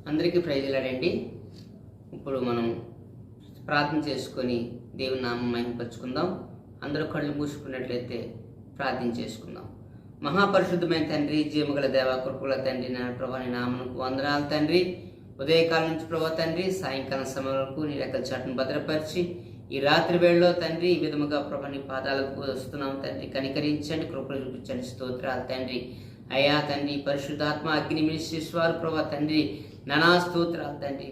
అందరికీ ప్రైజ్లాడండి. ఇప్పుడు మనం ప్రార్థన చేసుకొని దేవుని నామం మహిమపరుచుకుందాం. అందరూ కళ్ళు మూసుకున్నట్లయితే ప్రార్థన చేసుకుందాం. మహాపరిశుద్ధమైన తండ్రి, జీవగల దేవ, కృపగల తండ్రి, నా ప్రభా నీ నామమునకు వందనాలు తండ్రి. ఉదయకాలం నుంచి ప్రభా తండ్రి సాయంకాలం సమయం వరకు నీ రెక్కల చాటును భద్రపరిచి ఈ రాత్రి వేళలో తండ్రి ఈ విధముగా ప్రభా నీ పాదాలకు వస్తున్నాం తండ్రి. కనికరించండి, కృపలు చూపించండి. స్తోత్రాలు తండ్రి. అయ్యా తండ్రి, పరిశుద్ధాత్మ అగ్ని మినిస్ట్రీస్ వారు ప్రభా తండ్రి నానా స్తోత్రాలు తండ్రి.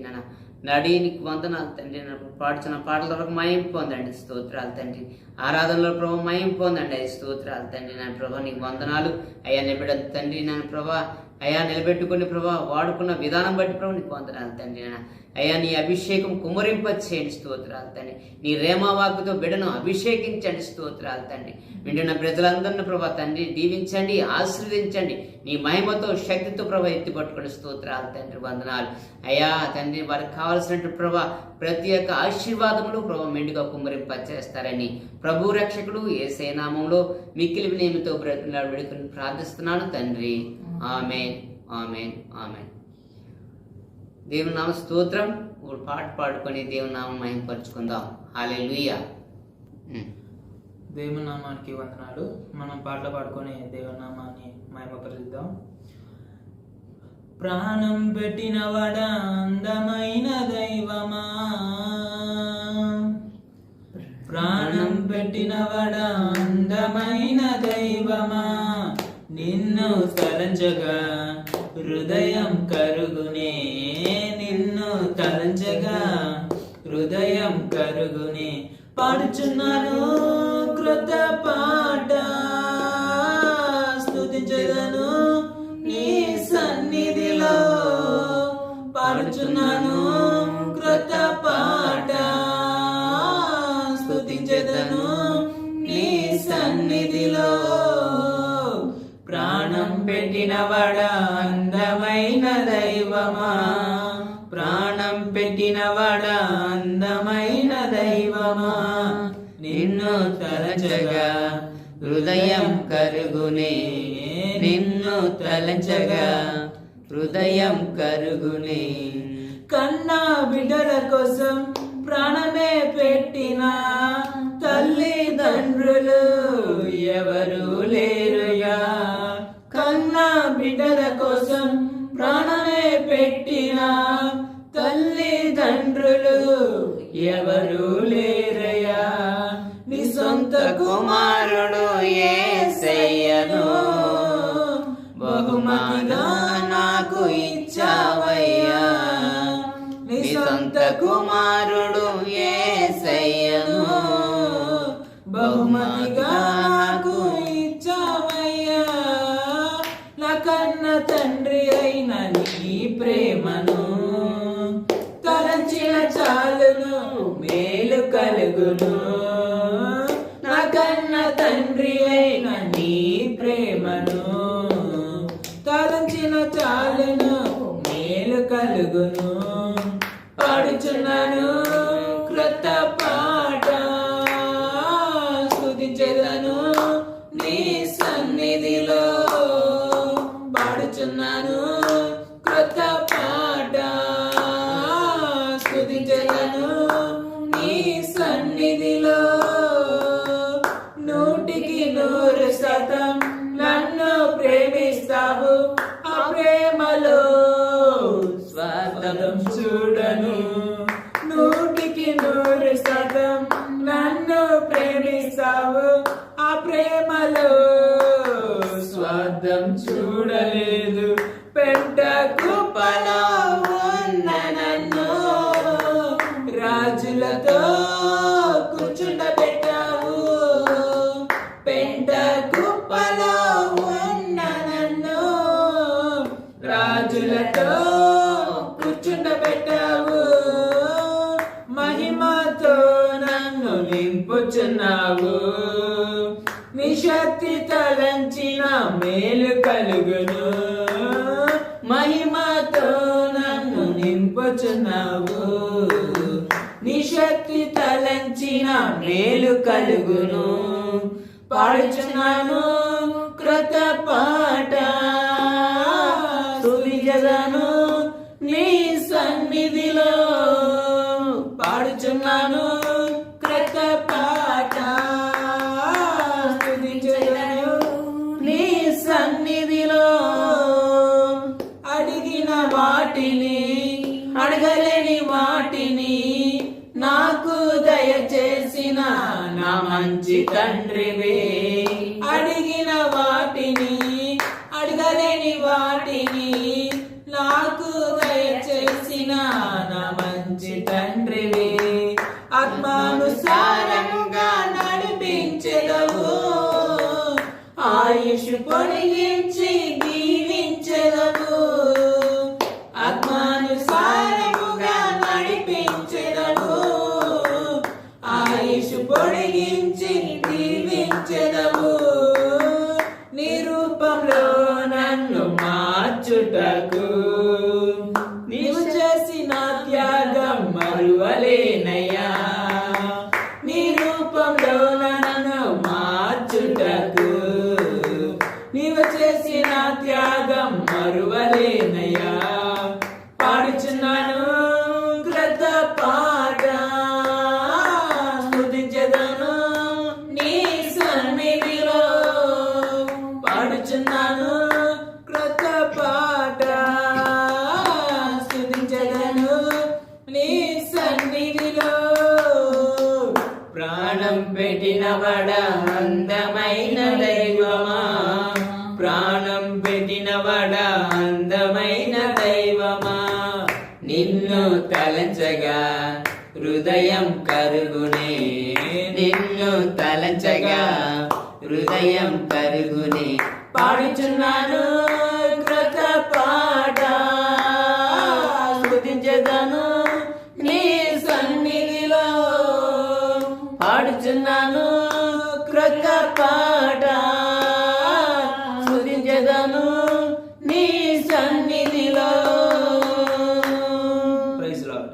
నడీనికి వందనాలు తండ్రి. పాడుతున్న పాటల వరకు మయం పొందండి. స్తోత్రాలు తండ్రి. ఆరాధనలో ప్రభావ మయం పొందండి. అది స్తోత్రాలు తండ్రి. నా ప్రభా నీకు వందనాలు. అయ్యా నిలబెడ తండ్రి. నా ప్రభా అయ్యా నిలబెట్టుకుని ప్రభా వాడుకున్న విధానం బట్టి ప్రభు నీకు వందనాలు తండ్రి. అయ్యా నీ అభిషేకం కుమ్మరింపచేయండి. స్తోత్రాలు తండ్రి. నీ రేమావాకుతో బిడను అభిషేకించండి. స్తోత్రాలు తండ్రి. వింటున్న ప్రజలందరినీ ప్రభా తండ్రి దీవించండి, ఆశీర్వదించండి. నీ మహిమతో శక్తితో ప్రభా ఎత్తిపట్టుకుని స్తోత్రాలు తండ్రి. వందనాలు అయ్యా తండ్రి. వారికి కావలసినట్టు ప్రభా ప్రతి ఒక్క ఆశీర్వాదములు ప్రభా మెండుగా కుమ్మరింపచేస్తారని ప్రభు రక్షకుడు యేసయ్య నామములో మిక్కిలి వినయముతో బ్రతుకులాడు వేడుకొని ప్రార్థిస్తున్నాను తండ్రి. ఆమేన్, ఆమేన్, ఆమేన్. దేవుని నామ స్తోత్రం. ఇప్పుడు పాట పాడుకొని దేవుని నామం మహిమపరుచుకుందాం. హల్లెలూయా. దేవుని నామానికి వందనాలు. మనం పాటలు పాడుకొని దేవుని నామాన్ని మహిమపరుద్దాం. ప్రాణం పెట్టిన వాడా అందమైన దైవమా, ప్రాణం పెట్టిన వాడా అందమైన దైవమా, నిన్ను తలంచగా హృదయం కరుగునే, నిన్ను తలంచగా హృదయం కరుగునే. పాడుచున్నాను క్రొత్త పాట, స్తుతించెదను నీ సన్నిధిలో. పాడుచున్నాను క్రొత్త పాట, స్తుతించెదను నీ సన్నిధిలో. ప్రాణం పెట్టిన వాడా అందమైన దైవమా, ప్రాణం పెట్టిన వాడా అందమైన దైవమా, నిన్ను తలచగా హృదయం కరుగునే, నిన్ను తలచగా హృదయం కరుగునే. కన్నా బిడ్డల కోసం ప్రాణమే పెట్టిన తల్లిదండ్రులు ఎవరు లేరుయా. కన్నా బిడ్డల కోసం ప్రాణమే పెట్టిన తల్లిదండ్రులు ఎవరు లేరయ్యా. నీ సొంత కుమారుడు యేసయ్యను బహుమతిగా నాకు ఇచ్చావయ్యా. నీ సొంత కుమారుడు యేసయ్యను బహుమతిగా నాకు ఇచ్చావయ్యా. నా కన్న తండ్రి అయిన నీ ప్రేమను తలంచిన చాలును మేలు కలుగును. నా కన్న తండ్రి అయిన నీ ప్రేమను తలంచిన చాలును మేలు కలుగును. పాడుచున్నాను క్రొత్త పాట, స్తుతించెదను నీ సన్నిధిలో. పాడుచున్నాను క్రొత్త పాట, స్తుతించెదను నీ సన్నిధిలో. 100% నన్ను ప్రేమిస్తావు, ఆ ప్రేమలో స్వార్థం చూడను. 100% నన్ను ప్రేమిస్తావు, ఆ ప్రేమలో స్వార్థం చూడలేదు. పెంట కుప్పలో ఉన్న నన్ను రాజులతో కూర్చుండబెట్టావు. పెంట కుప్పలో ఉన్న నన్ను రాజులతో కూర్చుండబెట్టావు. మహిమతో నన్ను నింపుచున్నావు. నీ శక్తి తలంచిన మేలు కలుగును. మహిమతో నన్ను నింపుచున్నావు. నీ శక్తి తలంచిన మేలు కలుగును. పాడుచున్నాను క్రొత్త పాట, స్తుతించెదను నీ మంచి తండ్రివే. అడిగిన వాటిని అడగలేని వాటిని నాకు దయచేసిన నా మంచి తండ్రివే. ఆత్మానుసారముగా నడిపించెదవు, ఆయుష్ పొడిగించి దీవించెదవు. ఆత్మానుసారముగా నడిపించెదవు, ఆయుష్ పొడిగించి దీవించెదవు. నీ రూపంలో నన్ను మార్చుటకు నీవు చేసిన త్యాగం మరువలేనయ్యా. నీ రూపంలో నన్ను మార్చుటకు నీవు చేసిన త్యాగం మరువలేనయ్యా. పాడుచున్నాను క్రొత్త పాట, స్తుతించెదను నీ సన్నిధిలో. పాడుచున్నాను క్రొత్త పాట, స్తుతించెదను నీ సన్నిధిలో. ప్రాణం పెట్టినవాడా అందమైన దైవమా, ప్రాణం పెట్టినవాడా అందమైన దైవమా. నిన్ను తలంచగా హృదయం కరుగునే, నిన్ను తలంచగా హృదయం కరుగునే. పాడుచున్నాను క్రొత్త పాట, స్తుతించెదను నీ సన్నిధిలో. పాడుచున్నాను క్రొత్త పాట, స్తుతించెదను నీ సన్నిధిలో. Praise lord.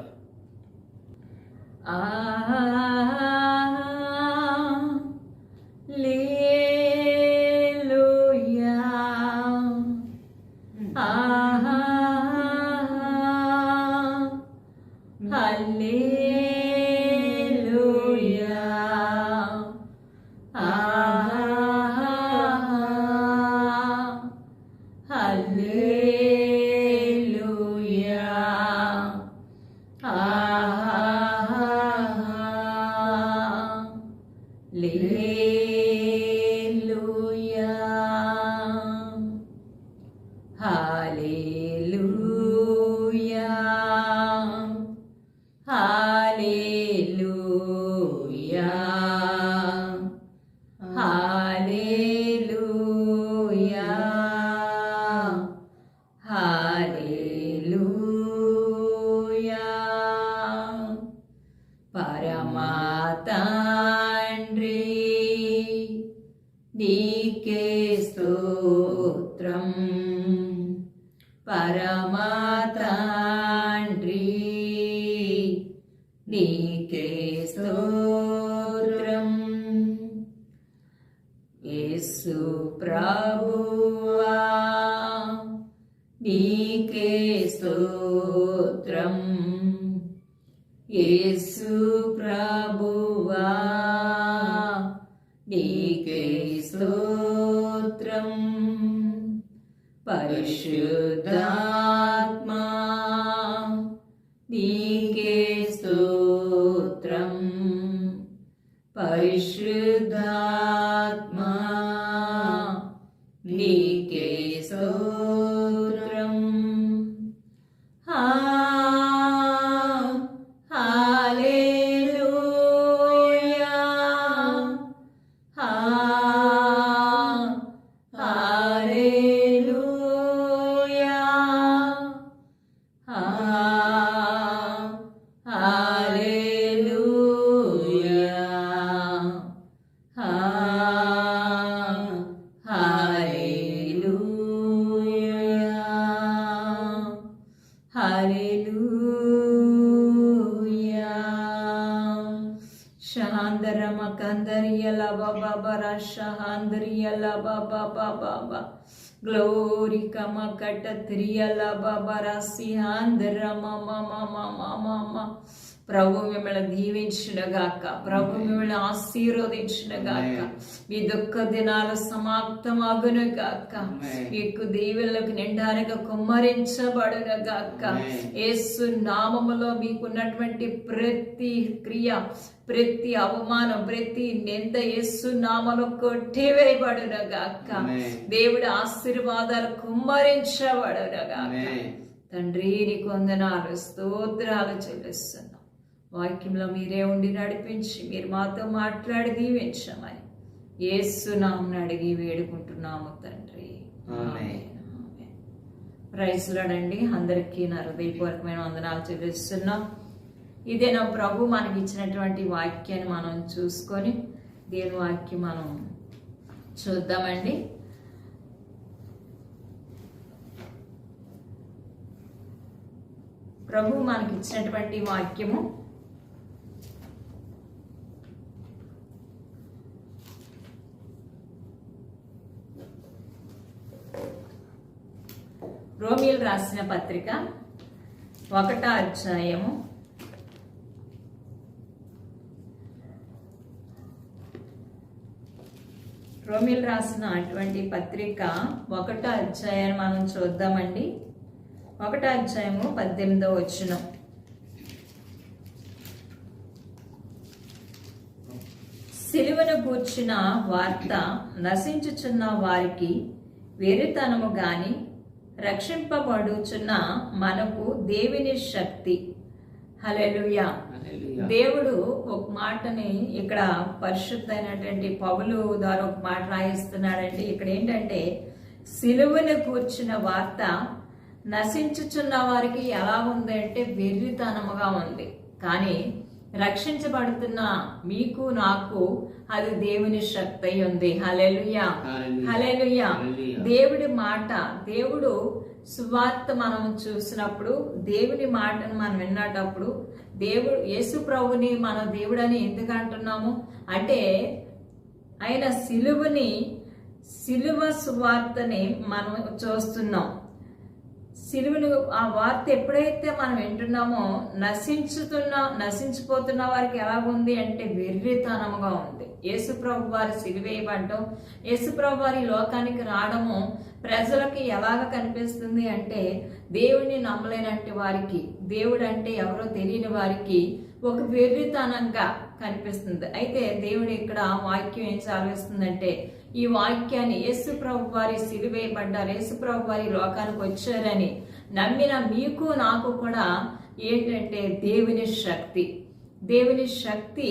నీకే స్తోత్రం పరమా తండ్రి, నీకే స్తోత్రం. యేసు ప్రభువా నీకే స్తోత్రం, యేసు ప్రభువా నీకే స్తోత్రం. పరిశుద్ధాత్మా నీకే స్తోత్రం, పరిశుద్ధాత్మా నీకే స్తోత్రం. Glory kamakata triyala babarasi handra mama mama mama mama ప్రభు మిమ్మల్ని దీవించిన గాక, ప్రభు మిమ్మల్ని ఆశీర్వదించిన గాక, మీ దుఃఖ దినాలు సమాప్తమగును గాక, మీకు దీవెనలకు నిండారుగా కుమ్మరించబడును గాక. యేసు నామములో మీకున్నటువంటి ప్రతి క్రియ, ప్రతి అవమానం, ప్రతి నింద యేసు నామములో కొట్టివేయబడును గాక. దేవుడి ఆశీర్వాదాలు కుమ్మరించబడును గాక. తండ్రి నీకు వందనాలు, స్తోత్రాలు చెల్లిస్తున్నాం. వాక్యంలో మీరే ఉండి నడిపించి మీరు మాతో మాట్లాడి దీవించమని యేసు నామమున అడిగి వేడుకుంటున్నాము తండ్రి. ప్రైజ్ లార్డ్ అండి. అందరికీ నా హృదయపూర్వకమైన వందనాలు చెల్లిస్తున్నాం. ఇదే నా ప్రభు మనకి ఇచ్చినటువంటి వాక్యాన్ని మనం చూసుకొని దేవుని వాక్యం మనం చూద్దామండి. ప్రభు మనకి ఇచ్చినటువంటి వాక్యము రోమీయులు రాసిన పత్రిక 1వ అధ్యాయము 1వ అధ్యాయాన్ని మనం చూద్దామండి. 1వ అధ్యాయము 18వ వచనం. సిలువను గూర్చిన వార్త నశించుచున్న వారికి వెర్రితనము గాని, రక్షింపబడుచున్న మనకు దేవుని శక్తి. హల్లెలూయా. దేవుడు ఒక మాటని ఇక్కడ పరిశుద్ధైనటువంటి పౌలు ద్వారా ఒక మాట రాయిస్తున్నాడండి. ఇక్కడ ఏంటంటే, సిలువను కూర్చున్న వార్త నశించుచున్న వారికి ఎలా ఉంది అంటే వెర్రితనముగా ఉంది. కానీ రక్షించబడుతున్న మీకు నాకు అది దేవుని శక్తి అయి ఉంది. హల్లెలూయా, హల్లెలూయా. దేవుడి మాట, దేవుడు సువార్త మనం చూసినప్పుడు, దేవుని మాటను మనం విన్నటప్పుడు, దేవుడు యేసు ప్రభుని మనం దేవుడని ఎందుకు అంటున్నాము అంటే, ఆయన సిలువ సువార్తని మనం చూస్తున్నాం. సిలువను ఆ వార్త ఎప్పుడైతే మనం వింటున్నామో నశించిపోతున్న వారికి ఎలాగుంది అంటే వెర్రితనముగా ఉంది. యేసుప్రభు వారి సిలువేయబడ్డం, యేసుప్రభు వారి లోకానికి రావడము ప్రజలకి ఎలాగ కనిపిస్తుంది అంటే, దేవుడిని నమ్మలేనట్టి వారికి, దేవుడు అంటే ఎవరో తెలియని వారికి ఒక వెర్రితనంగా కనిపిస్తుంది. అయితే దేవుడు ఇక్కడ వాక్యం ఏం సాగిస్తుందంటే, ఈ వాక్యాన్ని యేసుప్రభు వారి సిలువేయబడ్డారు, యేసుప్రభు వారి లోకానికి వచ్చారని నమ్మిన మీకు నాకు కూడా ఏంటంటే దేవుని శక్తి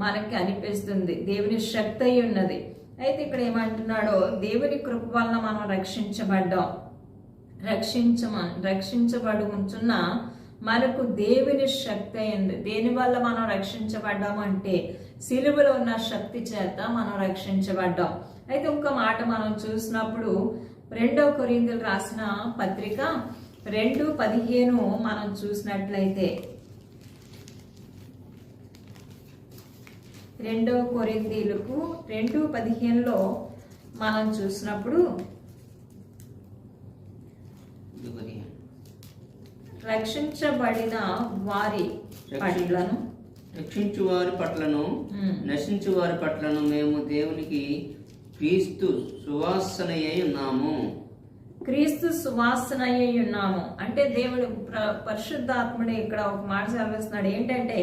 మనకి అనిపిస్తుంది. దేవుని శక్తి అయి ఉన్నది. అయితే ఇక్కడ ఏమంటున్నాడో, దేవుని కృప వలన మనం రక్షించబడుచున్న మనకు దేవుని శక్తి అయింది. దేనివల్ల మనం రక్షించబడ్డాము అంటే, సిలువలో ఉన్న శక్తి చేత మనం రక్షించబడ్డాం. అయితే ఇంకో మాట మనం చూసినప్పుడు 2వ కొరింథీయులు రాసిన పత్రిక 2:15 మనం చూసినట్లయితే, 2వ కొరింథీయులకు 2:15 మనం చూసినప్పుడు, రక్షించబడిన వారి పట్లను, రక్షించు వారి పట్లను, నశించు వారి పట్లను మేము దేవునికి క్రీస్తు సువాసనయ్యి ఉన్నాము. అంటే దేవుడు పరిశుద్ధాత్ముడు ఇక్కడ ఒక మాట చదివిస్తున్నాడు. ఏంటంటే,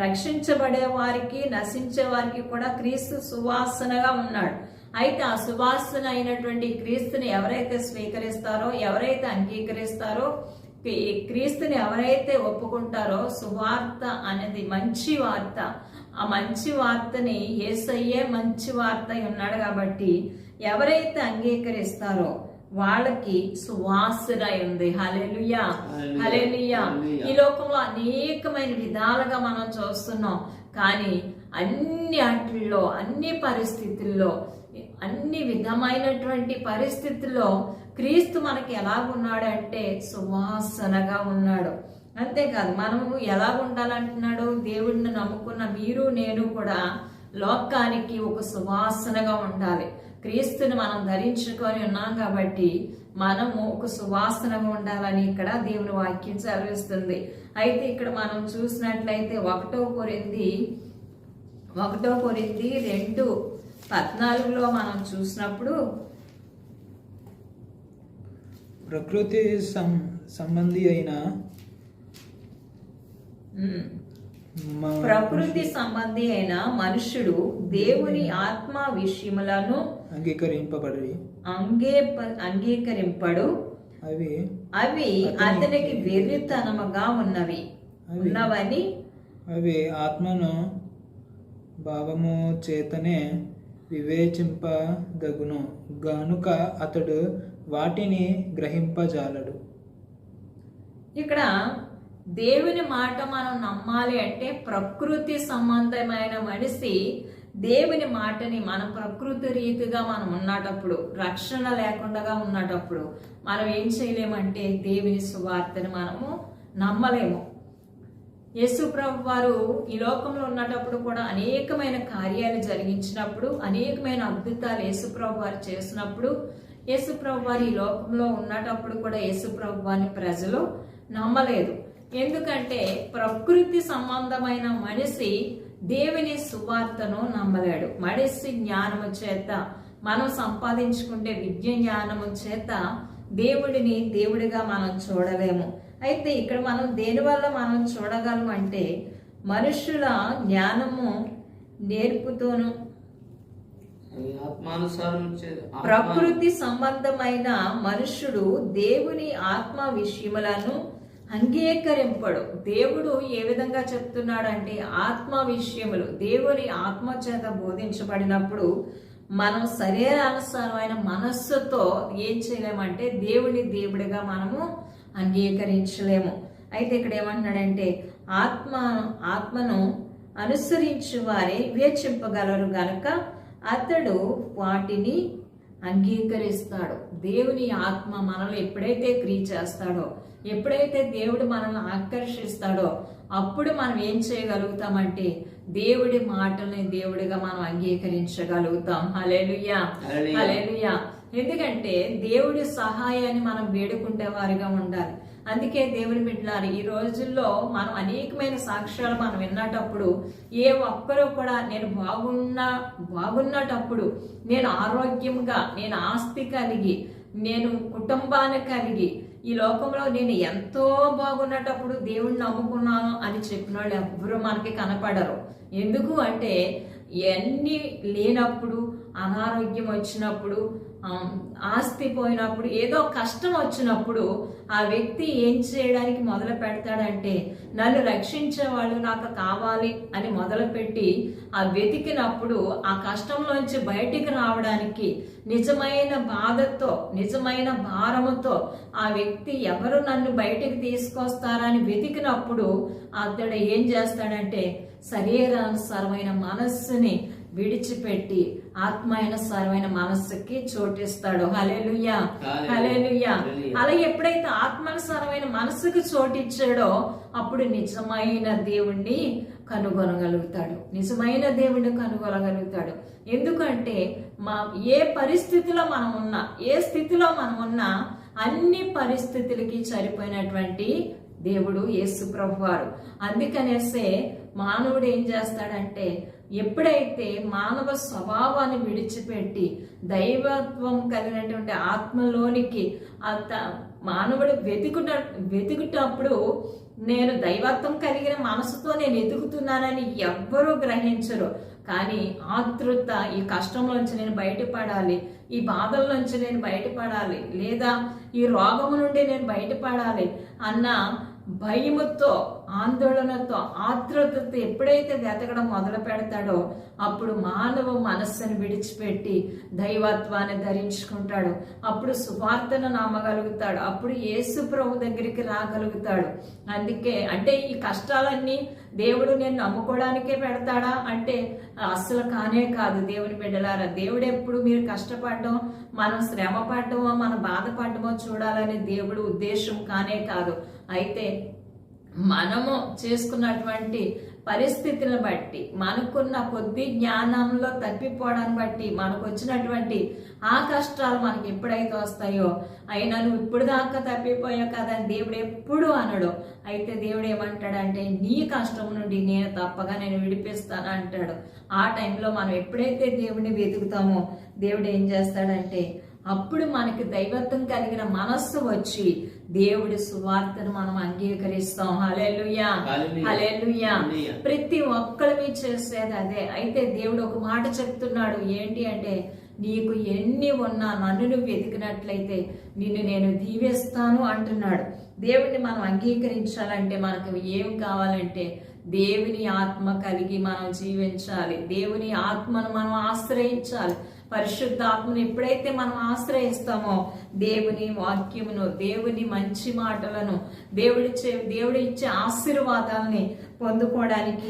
రక్షించబడే వారికి, నశించే వారికి కూడా క్రీస్తు సువాసనగా ఉన్నాడు. అయితే ఆ సువాసన అయినటువంటి క్రీస్తుని ఎవరైతే స్వీకరిస్తారో, ఎవరైతే అంగీకరిస్తారో, క్రీస్తుని ఎవరైతే ఒప్పుకుంటారో, సువార్త అనేది మంచి వార్త. ఆ మంచి వార్తని యేసయ్యే మంచి వార్త ఉన్నాడు కాబట్టి ఎవరైతే అంగీకరిస్తారో వాళ్ళకి సువాసన ఉంది. హల్లెలూయా, హల్లెలూయా. ఈ లోకంలో అనేకమైన విధాలుగా మనం చూస్తున్నాం. కానీ అన్ని వాటిల్లో, అన్ని పరిస్థితుల్లో, అన్ని విధమైనటువంటి పరిస్థితుల్లో క్రీస్తు మనకి ఎలాగున్నాడు అంటే సువాసనగా ఉన్నాడు. అంతేకాదు, మనము ఎలా ఉండాలంటున్నాడు, దేవుడిని నమ్ముకున్న మీరు నేను కూడా లోకానికి ఒక సువాసనగా ఉండాలి. క్రీస్తుని మనం ధరించుకొని ఉన్నాం కాబట్టి మనము ఒక సువాసనగా ఉండాలని ఇక్కడ దేవుని వాక్యం సెలవిస్తుంది. అయితే ఇక్కడ మనం చూసినట్లయితే 1 కొరింథీ 2:14 మనం చూసినప్పుడు ప్రకృతి సంబంధి అయిన ప్రకృతి సంబంధి అయిన మనుష్యుడు దేవుని ఆత్మ విషయములను అంగీకరింపడు, అవి అతనికి వెర్రితనముగా ఉన్నవని అవి ఆత్మను భావము చేతనే వివేచింపదగును గనుక అతడు వాటిని గ్రహింపజాలడు. ఇక్కడ దేవుని మాట మనం నమ్మాలి అంటే ప్రకృతి సంబంధమైన మనిషి దేవుని మాటని మన ప్రకృతి రీతిగా మనం ఉన్నటప్పుడు, రక్షణ లేకుండా ఉన్నటప్పుడు మనం ఏం చేయలేమంటే దేవుని సువార్తని మనము నమ్మలేము. యేసు ప్రభు వారు ఈ లోకంలో ఉన్నటప్పుడు కూడా అనేకమైన కార్యాలు జరిగించినప్పుడు, అనేకమైన అద్భుతాలు యేసు ప్రభు వారు చేసినప్పుడు, యేసు ప్రభు వారు ఈ లోకంలో ఉన్నటప్పుడు కూడా యేసు ప్రభు వారిని ప్రజలు నమ్మలేదు. ఎందుకంటే ప్రకృతి సంబంధమైన మనిషి దేవుని సువార్తను నమ్మలేడు. మనిషి జ్ఞానము చేత మనం సంపాదించుకుంటే విద్య జ్ఞానము చేత దేవుడిని దేవుడిగా మనం చూడలేము. అయితే ఇక్కడ మనం దేనివల్ల మనం చూడగలము అంటే మనుషుల జ్ఞానము నేర్పుతోను ప్రకృతి సంబంధమైన మనుష్యుడు దేవుని ఆత్మ విషయములను అంగీకరింపడు. దేవుడు ఏ విధంగా చెప్తున్నాడంటే ఆత్మ విషయములు దేవుని ఆత్మ చేత బోధించబడినప్పుడు మనం శరీరానుసారమైన మనస్సుతో ఏం చేయలేమంటే దేవుని దేవుడిగా మనము అంగీకరించలేము. అయితే ఇక్కడ ఏమంటున్నాడంటే ఆత్మను అనుసరించు వారే వివేచింపగలరు గనక అతడు వాటిని అంగీకరిస్తాడు. దేవుని ఆత్మ మనల్ని ఎప్పుడైతే క్రియ చేస్తాడో, ఎప్పుడైతే దేవుడు మనల్ని ఆకర్షిస్తాడో అప్పుడు మనం ఏం చేయగలుగుతామంటే దేవుడి మాటల్ని దేవుడిగా మనం అంగీకరించగలుగుతాం. హల్లెలూయా, హల్లెలూయా. ఎందుకంటే దేవుడి సహాయాన్ని మనం వేడుకుంటే వారిగా ఉండాలి. అందుకే దేవుని బిడ్డలారు ఈ రోజుల్లో మనం అనేకమైన సాక్ష్యాలు మనం విన్నటప్పుడు ఏ ఒక్కరూ కూడా నేను బాగున్నటప్పుడు, నేను ఆరోగ్యంగా, నేను ఆస్తి కలిగి, నేను కుటుంబాన్ని కలిగి, ఈ లోకంలో నేను ఎంతో బాగున్నటప్పుడు దేవుణ్ణి నమ్ముకున్నాను అని చెప్పిన వాళ్ళు ఎవ్వరూ మనకి కనపడరు. ఎందుకు అంటే ఎన్ని లేనప్పుడు, అనారోగ్యం వచ్చినప్పుడు, ఆస్తి పోయినప్పుడు, ఏదో కష్టం వచ్చినప్పుడు ఆ వ్యక్తి ఏం చేయడానికి మొదలు పెడతాడంటే నన్ను రక్షించే వాళ్ళు నాకు కావాలి అని మొదలుపెట్టి ఆ వెతికినప్పుడు ఆ కష్టంలోంచి బయటికి రావడానికి నిజమైన బాధతో, నిజమైన భారముతో ఆ వ్యక్తి ఎవరు నన్ను బయటికి తీసుకొస్తారని వెతికినప్పుడు అతడు ఏం చేస్తాడంటే శరీరానుసారమైన మనస్సుని విడిచిపెట్టి ఆత్మానుసారమైన మనస్సుకి చోటిస్తాడు. హల్లెలూయా, హల్లెలూయా. అలా ఎప్పుడైతే ఆత్మానుసారమైన మనస్సుకి చోటిచ్చాడో అప్పుడు నిజమైన దేవుణ్ణి కనుగొనగలుగుతాడు, నిజమైన దేవుణ్ణి కనుగొనగలుగుతాడు. ఎందుకంటే ఏ పరిస్థితిలో మనం ఉన్నా, ఏ స్థితిలో మనం ఉన్నా అన్ని పరిస్థితులకి సరిపోయినటువంటి దేవుడు యేసు ప్రభువారు. అందుకనేసే మానవుడు ఏం చేస్తాడంటే ఎప్పుడైతే మానవ స్వభావాన్ని విడిచిపెట్టి దైవత్వం కలిగినటువంటి ఆత్మలోనికి మానవుడు వెతుకుటప్పుడు నేను దైవత్వం కలిగిన మనసుతో నేను ఎదుగుతున్నానని ఎవ్వరూ గ్రహించరు. కానీ ఆతృత, ఈ కష్టంలోంచి నేను బయటపడాలి, ఈ బాధల నుంచి నేను బయటపడాలి, లేదా ఈ రోగము నుండి నేను బయటపడాలి అన్న భయముతో, ఆందోళనతో, ఆతృతతో ఎప్పుడైతే వెతకడం మొదలు పెడతాడో అప్పుడు మానవ మనస్సును విడిచిపెట్టి దైవత్వాన్ని ధరించుకుంటాడు. అప్పుడు సువార్తను నమ్మగలుగుతాడు, అప్పుడు యేసు ప్రభు దగ్గరికి రాగలుగుతాడు. అందుకే అంటే ఈ కష్టాలన్నీ దేవుడు నేను నమ్ముకోవడానికే పెడతాడా అంటే అస్సలు కానే కాదు. దేవుని బిడ్డలారా, దేవుడు ఎప్పుడు మీరు కష్టపడడం, మనం శ్రమ పడటమో, మనం బాధపడటమో చూడాలని దేవుడు ఉద్దేశం కానే కాదు. అయితే మనము చేసుకున్నటువంటి పరిస్థితులను బట్టి, మనకున్న కొద్ది జ్ఞానంలో తప్పిపోవడాన్ని బట్టి, మనకు వచ్చినటువంటి ఆ కష్టాలు మనకి ఎప్పుడైతే వస్తాయో, అయినా నువ్వు ఇప్పుడు దాకా తప్పిపోయావు కదా అని దేవుడు ఎప్పుడు అనడు. అయితే దేవుడు ఏమంటాడంటే, నీ కష్టం నుండి నేను తప్పగా నేను విడిపిస్తాను అంటాడు. ఆ టైంలో మనం ఎప్పుడైతే దేవుడిని వెతుకుతామో దేవుడు ఏం చేస్తాడంటే, అప్పుడు మనకి దైవత్వం కలిగిన మనస్సు వచ్చి దేవుడి సువార్తను మనం అంగీకరిస్తాం. హల్లెలూయా, హల్లెలూయా. ప్రతి ఒక్కరిని చేసేది అదే. అయితే దేవుడు ఒక మాట చెప్తున్నాడు, ఏంటి అంటే, నీకు ఎన్ని ఉన్నా నన్ను నువ్వు వెతికినట్లయితే నిన్ను నేను దీవిస్తాను అంటున్నాడు. దేవుడిని మనం అంగీకరించాలంటే మనకు ఏం కావాలంటే, దేవుని ఆత్మ కలిగి మనం జీవించాలి. దేవుని ఆత్మను మనం ఆశ్రయించాలి. పరిశుద్ధాత్మను ఎప్పుడైతే మనం ఆశ్రయిస్తామో దేవుని వాక్యమును, దేవుని మంచి మాటలను, దేవుడు ఇచ్చే ఆశీర్వాదాలని పొందుకోవడానికి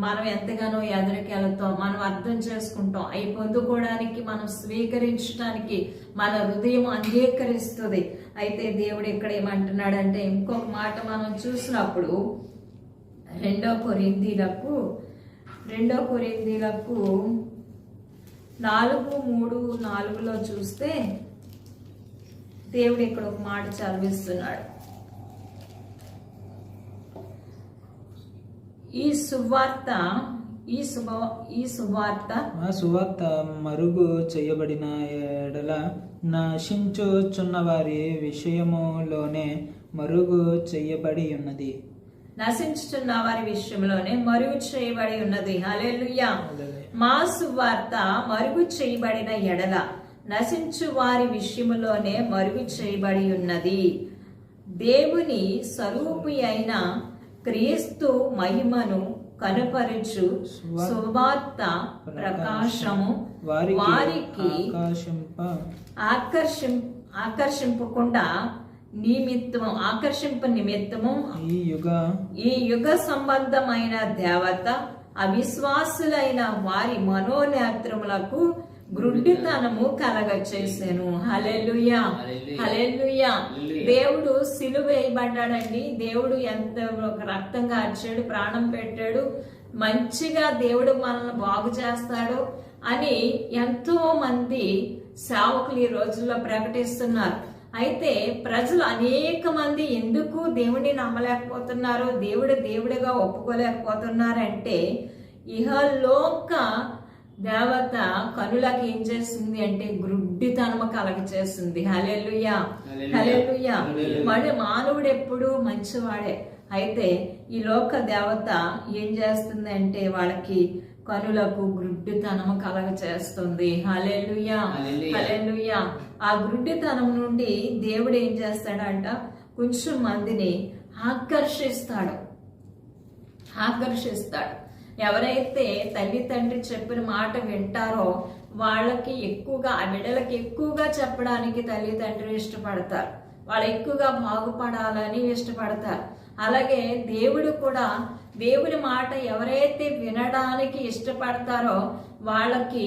మనం ఎంతగానో ఎదురుకెళ్తాం, మనం అర్థం చేసుకుంటాం. అవి పొందుకోవడానికి, మనం స్వీకరించడానికి మన హృదయం అంగీకరిస్తుంది. అయితే దేవుడు ఇక్కడ ఏమంటున్నాడంటే, ఇంకొక మాట మనం చూసినప్పుడు 2 కొరింథీలకు 4:3-4లో చూస్తే దేవుడు ఇక్కడ ఒక మాట చదివిస్తున్నాడు. ఈ సువార్త మరుగు చేయబడిన ఎడల నశించుచున్న వారి విషయములోనే మరుగు చేయబడి ఉన్నది. నశించుచున్న వారి విషయంలోనే మరుగు చేయబడి ఉన్నది. హల్లెలూయా. మా సువార్త మరుగు చేయబడిన ఎడల నశించు వారి విషయంలోనే మరుగు చేయబడి ఉన్నది. దేవుని స్వరూపి అయిన క్రీస్తు మహిమను కనుపరుచు సువార్త ప్రకాశము వారికి ఆకర్షింపకుండా ఆకర్షింప నిమిత్తము ఈ యుగ సంబంధమైన దేవత అవిశ్వాసులైన వారి మనోనేత్రములకు గ్రుడ్డితనము కలగచేసెను. హల్లెలూయా, హల్లెలూయా. దేవుడు సిలువ వేయబడ్డాడండి. దేవుడు ఎంత రక్తం కార్చాడు, ప్రాణం పెట్టాడు, మంచిగా దేవుడు మనల్ని బాగు చేస్తాడు అని ఎంతో మంది సేవకులు ఈ రోజుల్లో ప్రకటిస్తున్నారు. అయితే ప్రజలు అనేక మంది ఎందుకు దేవుడిని నమ్మలేకపోతున్నారు, దేవుడిగా ఒప్పుకోలేకపోతున్నారంటే, ఇహలోక దేవత కనులకు ఏం చేస్తుంది అంటే గ్రుడ్డితనము కలగచేస్తుంది. హల్లెలూయా, హల్లెలూయా. మానవుడు ఎప్పుడు మంచివాడే. అయితే ఈ లోక దేవత ఏం చేస్తుంది అంటే వాళ్ళకి కనులకు గ్రుడ్డితనము కలగచేస్తుంది. హల్లెలూయా, హల్లెలూయా. ఆ గ్రుడ్డితనం నుండి దేవుడు ఏం చేస్తాడంట, కొంచెం మందిని ఆకర్షిస్తాడు. ఎవరైతే తల్లి తండ్రి చెప్పిన మాట వింటారో వాళ్ళకి ఎక్కువగా, ఆ బిడ్డలకి ఎక్కువగా చెప్పడానికి తల్లి తండ్రి ఇష్టపడతారు. వాళ్ళు ఎక్కువగా బాగుపడాలని ఇష్టపడతారు. అలాగే దేవుడు కూడా దేవుని మాట ఎవరైతే వినడానికి ఇష్టపడతారో వాళ్ళకి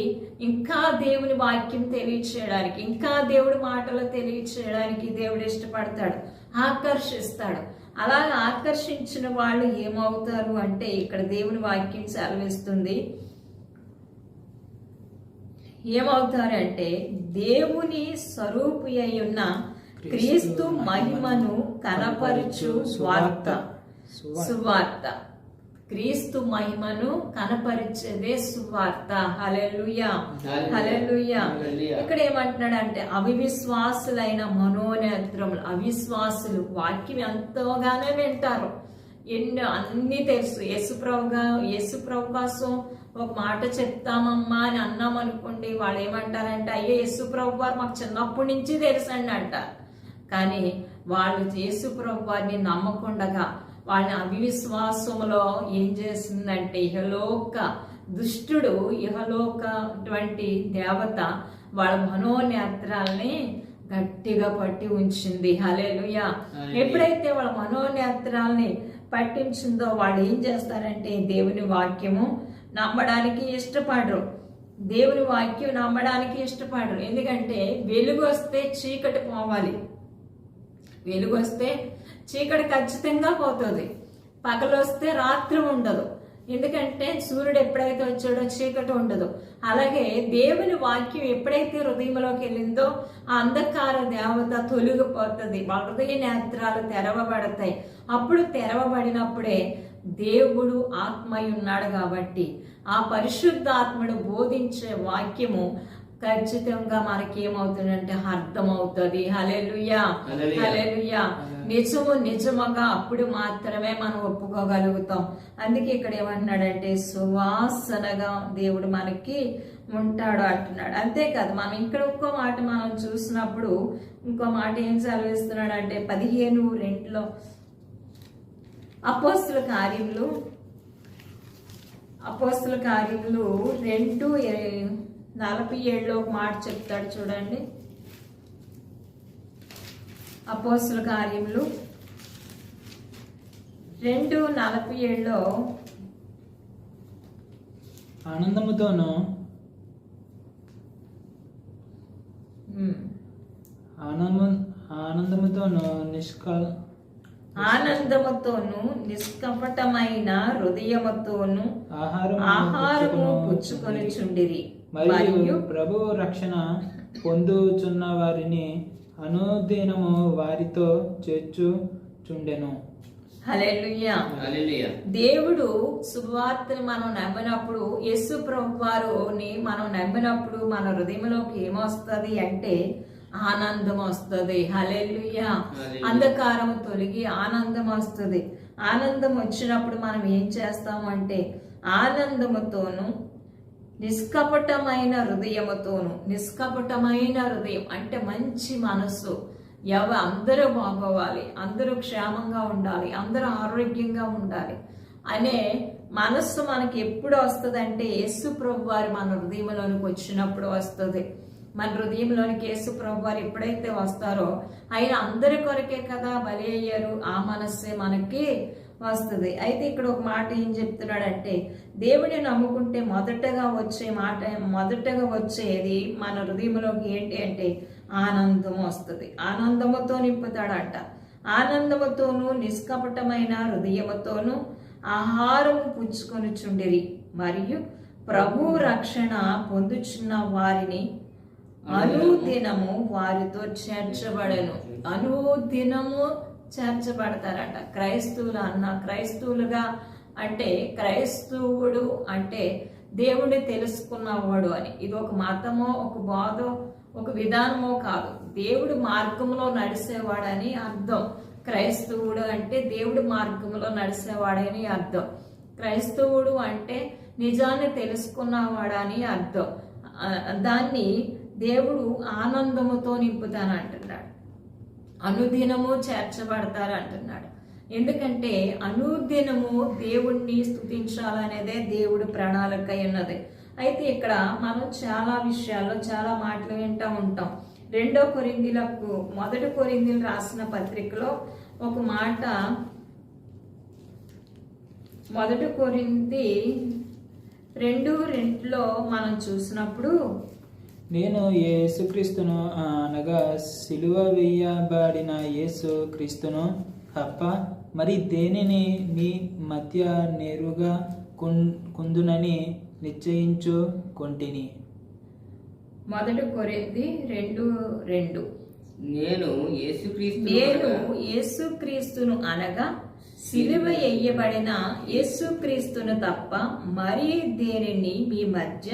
ఇంకా దేవుని వాక్యం తెలియచేయడానికి, ఇంకా దేవుడి మాటలు తెలియచేయడానికి దేవుడు ఇష్టపడతాడు, ఆకర్షిస్తాడు. అలాగా ఆకర్షించిన వాళ్ళు ఏమవుతారు అంటే, ఇక్కడ దేవుని వాక్యం సెలవిస్తుంది, ఏమవుతారంటే దేవుని స్వరూపి అయి ఉన్న క్రీస్తు మహిమను కనపరుచు సువార్త. క్రీస్తు మహిమను కనపరిచేదే సువార్త. హల్లెలూయా, హల్లెలూయా. ఇక్కడ ఏమంటున్నాడంటే, అవిశ్వాసులైన మనోనేత్రములు, అవిశ్వాసులు వాక్యం ఎంతోగానే వింటారు, అన్ని తెలుసు. యేసుప్రభు కోసం ఒక మాట చెప్తామమ్మా అని అన్నాం అనుకోండి, వాళ్ళు ఏమంటారంటే, అయ్యో యేసుప్రభు వారు మాకు చిన్నప్పటి నుంచి తెలుసండి అంటారు. కానీ వాళ్ళు యేసుప్రభు వారిని నమ్మకుండగా వాళ్ళని అవిశ్వాసంలో ఏం చేసిందంటే, ఇహలోకటువంటి దేవత వాళ్ళ మనోనేత్రాలని గట్టిగా పట్టి ఉంచింది. హల్లెలూయా. ఎప్పుడైతే వాళ్ళ మనోనేత్రాలని పట్టించిందో వాళ్ళు ఏం చేస్తారంటే, దేవుని వాక్యము నమ్మడానికి ఇష్టపడరు. దేవుని వాక్యం నమ్మడానికి ఇష్టపడరు. ఎందుకంటే వెలుగు వస్తే చీకటి పోవాలి, వెలుగు వస్తే చీకటి ఖచ్చితంగా పోతుంది. పగలొస్తే రాత్రి ఉండదు. ఎందుకంటే సూర్యుడు ఎప్పుడైతే వచ్చాడో చీకటి ఉండదు. అలాగే దేవుని వాక్యం ఎప్పుడైతే హృదయంలోకి వెళ్ళిందో ఆ అంధకార దేవత తొలగిపోతుంది, హృదయ నేత్రాలు తెరవబడతాయి. అప్పుడు తెరవబడినప్పుడే దేవుడు ఆత్మై ఉన్నాడు కాబట్టి ఆ పరిశుద్ధాత్ముడు బోధించే వాక్యము ఖచ్చితంగా మనకి ఏమవుతుందంటే అర్థమవుతుంది. హల్లెలూయా, హల్లెలూయా. నిజము నిజముగా అప్పుడు మాత్రమే మనం ఒప్పుకోగలుగుతాం. అందుకే ఇక్కడ ఏమంటున్నాడంటే సువాసనగా దేవుడు మనకి ఉంటాడు అంటున్నాడు. అంతేకాదు, మనం ఇక్కడ ఇంకో మాట మనం చూసినప్పుడు ఇంకో మాట ఏం సెలవిస్తున్నాడు అంటే 15:2 అపోస్తుల కార్యములు 2:47 ఒక మాట చెప్తాడు చూడండి. అపోస్తుల కార్యములు 2:47 ఆనందముతోనూ ఆనందముతోను నిష్కపటమైన హృదయముతోను ఆహారము పుచ్చుకొనుచుండిరి. మరియు ప్రభు రక్షణ పొందుచున్న వారిని అనుదినము వారితో చేర్చుచుండెను. హల్లెలూయా. దేవుడు శుభవార్తను మనం నమ్మినప్పుడు, యేసు ప్రభు వారిని మనం నమ్మినప్పుడు మన హృదయంలోకి ఏమొస్తుంది అంటే ఆనందం వస్తుంది. హల్లెలూయా. అంధకారం తొలగి ఆనందం వస్తుంది. ఆనందం వచ్చినప్పుడు మనం ఏం చేస్తామంటే ఆనందముతోను నిష్కపటమైన హృదయముతోను, నిష్కపటమైన హృదయం అంటే మంచి మనస్సు, అందరూ బాగోవాలి, అందరూ క్షేమంగా ఉండాలి, అందరూ ఆరోగ్యంగా ఉండాలి అనే మనస్సు మనకి ఎప్పుడు వస్తుంది అంటే యేసు ప్రభు వారు మన హృదయంలోనికి వచ్చినప్పుడు వస్తుంది. మన హృదయంలోనికి యేసు ప్రభు వారు ఎప్పుడైతే వస్తారో ఆయన అందరి కొరకే కదా బలి అయ్యారు, ఆ మనస్సే మనకి వస్తుంది. అయితే ఇక్కడ ఒక మాట ఏం చెప్తున్నాడంటే దేవుడిని నమ్ముకుంటే మొదటగా వచ్చేది మన హృదయంలోకి ఏంటి అంటే ఆనందం వస్తుంది. ఆనందముతో నింపుతాడంట. ఆనందముతోనూ నిష్కపటమైన హృదయముతోనూ ఆహారము పుచ్చుకొనుచుండిరి. మరియు ప్రభు రక్షణ పొందుచున్న వారిని అనుదినము వారితో చేర్చబడెను. అనుదినము చేర్చబడతారంట. క్రైస్తవులుగా అంటే క్రైస్తవుడు అంటే దేవుడిని తెలుసుకున్నవాడు అని. ఇది ఒక మతమో ఒక బోధో ఒక విధానమో కాదు, దేవుడి మార్గంలో నడిచేవాడని అర్థం. క్రైస్తవుడు అంటే దేవుడి మార్గంలో నడిచేవాడని అర్థం. క్రైస్తవుడు అంటే నిజాన్ని తెలుసుకున్నవాడని అర్థం. దాన్ని దేవుడు ఆనందముతో నింపుతానంటున్నాడు. అనుదినము చేర్చబడతారు అంటున్నాడు. ఎందుకంటే అనుదినము దేవుణ్ణి స్తుతించాలనేదే దేవుడి ప్రణాళిక ఉన్నది. అయితే ఇక్కడ మనం చాలా విషయాల్లో చాలా మాటలు వింటూ ఉంటాం. 1 కొరింథీయులు రాసిన పత్రికలో ఒక మాట 1 కొరింథీ 2:2 మనం చూసినప్పుడు నేను యేసుక్రీస్తును అనగా సిలువ వేయబడిన యేసుక్రీస్తును తప్ప మరి దేనిని మీ మధ్య నేరుగా కుందునని నిశ్చయించుకొంటిని. 1 కొరింథీ 2:2 నేను యేసుక్రీస్తును అనగా సిలువ వేయబడిన యేసుక్రీస్తును తప్ప మరి దేనిని మీ మధ్య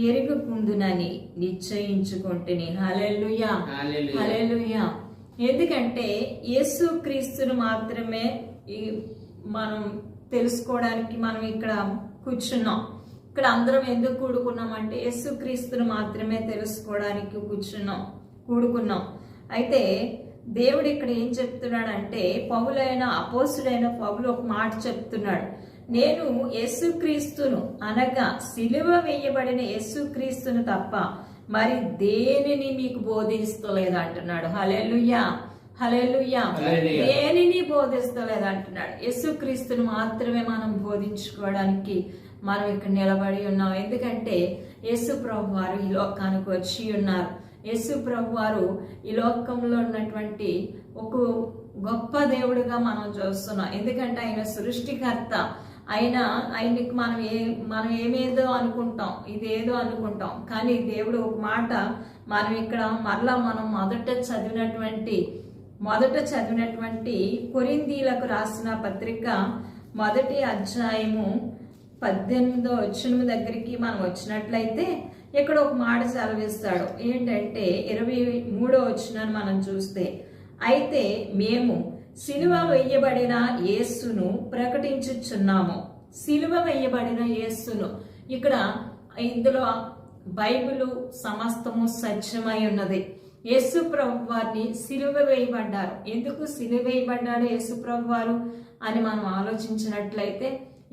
ఎరుగుకుందునని నిశ్చయించుకుంటుని. హల్లెలూయా, హల్లెలూయా. ఎందుకంటే యేసుక్రీస్తును మాత్రమే మనం తెలుసుకోవడానికి మనం ఇక్కడ కూర్చున్నాం. ఇక్కడ అందరం ఎందుకు కూడుకున్నామంటే యేసుక్రీస్తును మాత్రమే తెలుసుకోవడానికి కూడుకున్నాం. అయితే దేవుడు ఇక్కడ ఏం చెప్తున్నాడంటే అపోస్తుడైన పౌలు ఒక మాట చెప్తున్నాడు. నేను యేసుక్రీస్తును అనగా సిలువ వేయబడిన యేసుక్రీస్తును తప్ప మరి దేనిని మీకు బోధిస్తలేదు అంటున్నాడు. హల్లెలూయా, హల్లెలూయా. దేనిని బోధిస్తలేదు అంటున్నాడు. యేసుక్రీస్తును మాత్రమే మనం బోధించుకోవడానికి మనం ఇక్కడ నిలబడి ఉన్నాం. ఎందుకంటే యేసు ప్రభు వారు ఈ లోకానికి వచ్చి ఉన్నారు. యేసు ప్రభు వారు ఈ లోకంలో ఉన్నటువంటి ఒక గొప్ప దేవుడిగా మనం చూస్తున్నాం. ఎందుకంటే ఆయన సృష్టికర్త. ఆయనకి మనం ఏమేదో అనుకుంటాం, ఇదేదో అనుకుంటాం, కానీ దేవుడు ఒక మాట మనం ఇక్కడ మరలా మనం మొదట చదివినటువంటి కొరింథీలకు రాసిన పత్రిక 1వ అధ్యాయము 18వ వచనం దగ్గరికి మనం వచ్చినట్లయితే ఇక్కడ ఒక మాట సెలవిస్తాడు. ఏంటంటే 23వ వచనాన్ని మనం చూస్తే, అయితే మేము సిలువ వేయబడిన యేసును ప్రకటించుచున్నాము. సిలువ వేయబడిన యేసును, ఇక్కడ ఇందులో బైబిలు సమస్తము సత్యమై ఉన్నది. యేసు ప్రభు వారిని సిలువ వేయబడ్డారు. ఎందుకు సిలువ వేయబడ్డాడు యేసు ప్రభు వారు అని మనం ఆలోచించినట్లయితే,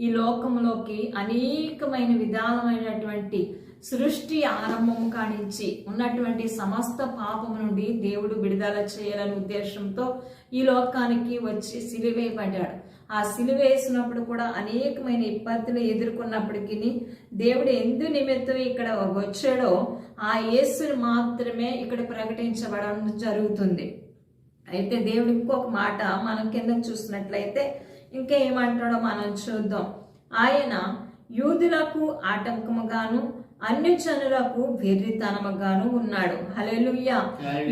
ఈ లోకంలోకి అనేకమైన విధానమైనటువంటి సృష్టి ఆరంభము కానించి ఉన్నటువంటి సమస్త పాపము నుండి దేవుడు విడుదల చేయాలనే ఉద్దేశంతో ఈ లోకానికి వచ్చి సిలువేయబడ్డాడు. ఆ సిలువేసినప్పుడు కూడా అనేకమైన ఇబ్బందులు ఎదుర్కొన్నప్పటికీ దేవుడు ఎందు నిమిత్తం ఇక్కడ వచ్చాడో ఆ యేసుని మాత్రమే ఇక్కడ ప్రకటించబడడం జరుగుతుంది. అయితే దేవుడు ఇంకొక మాట మనం కింద చూసినట్లయితే ఇంకా ఏమంటాడో మనం చూద్దాం. ఆయన యూదులకు ఆటంకముగాను అన్ని జనులకు వెర్రితనముగాను ఉన్నాడు. హల్లెలూయా.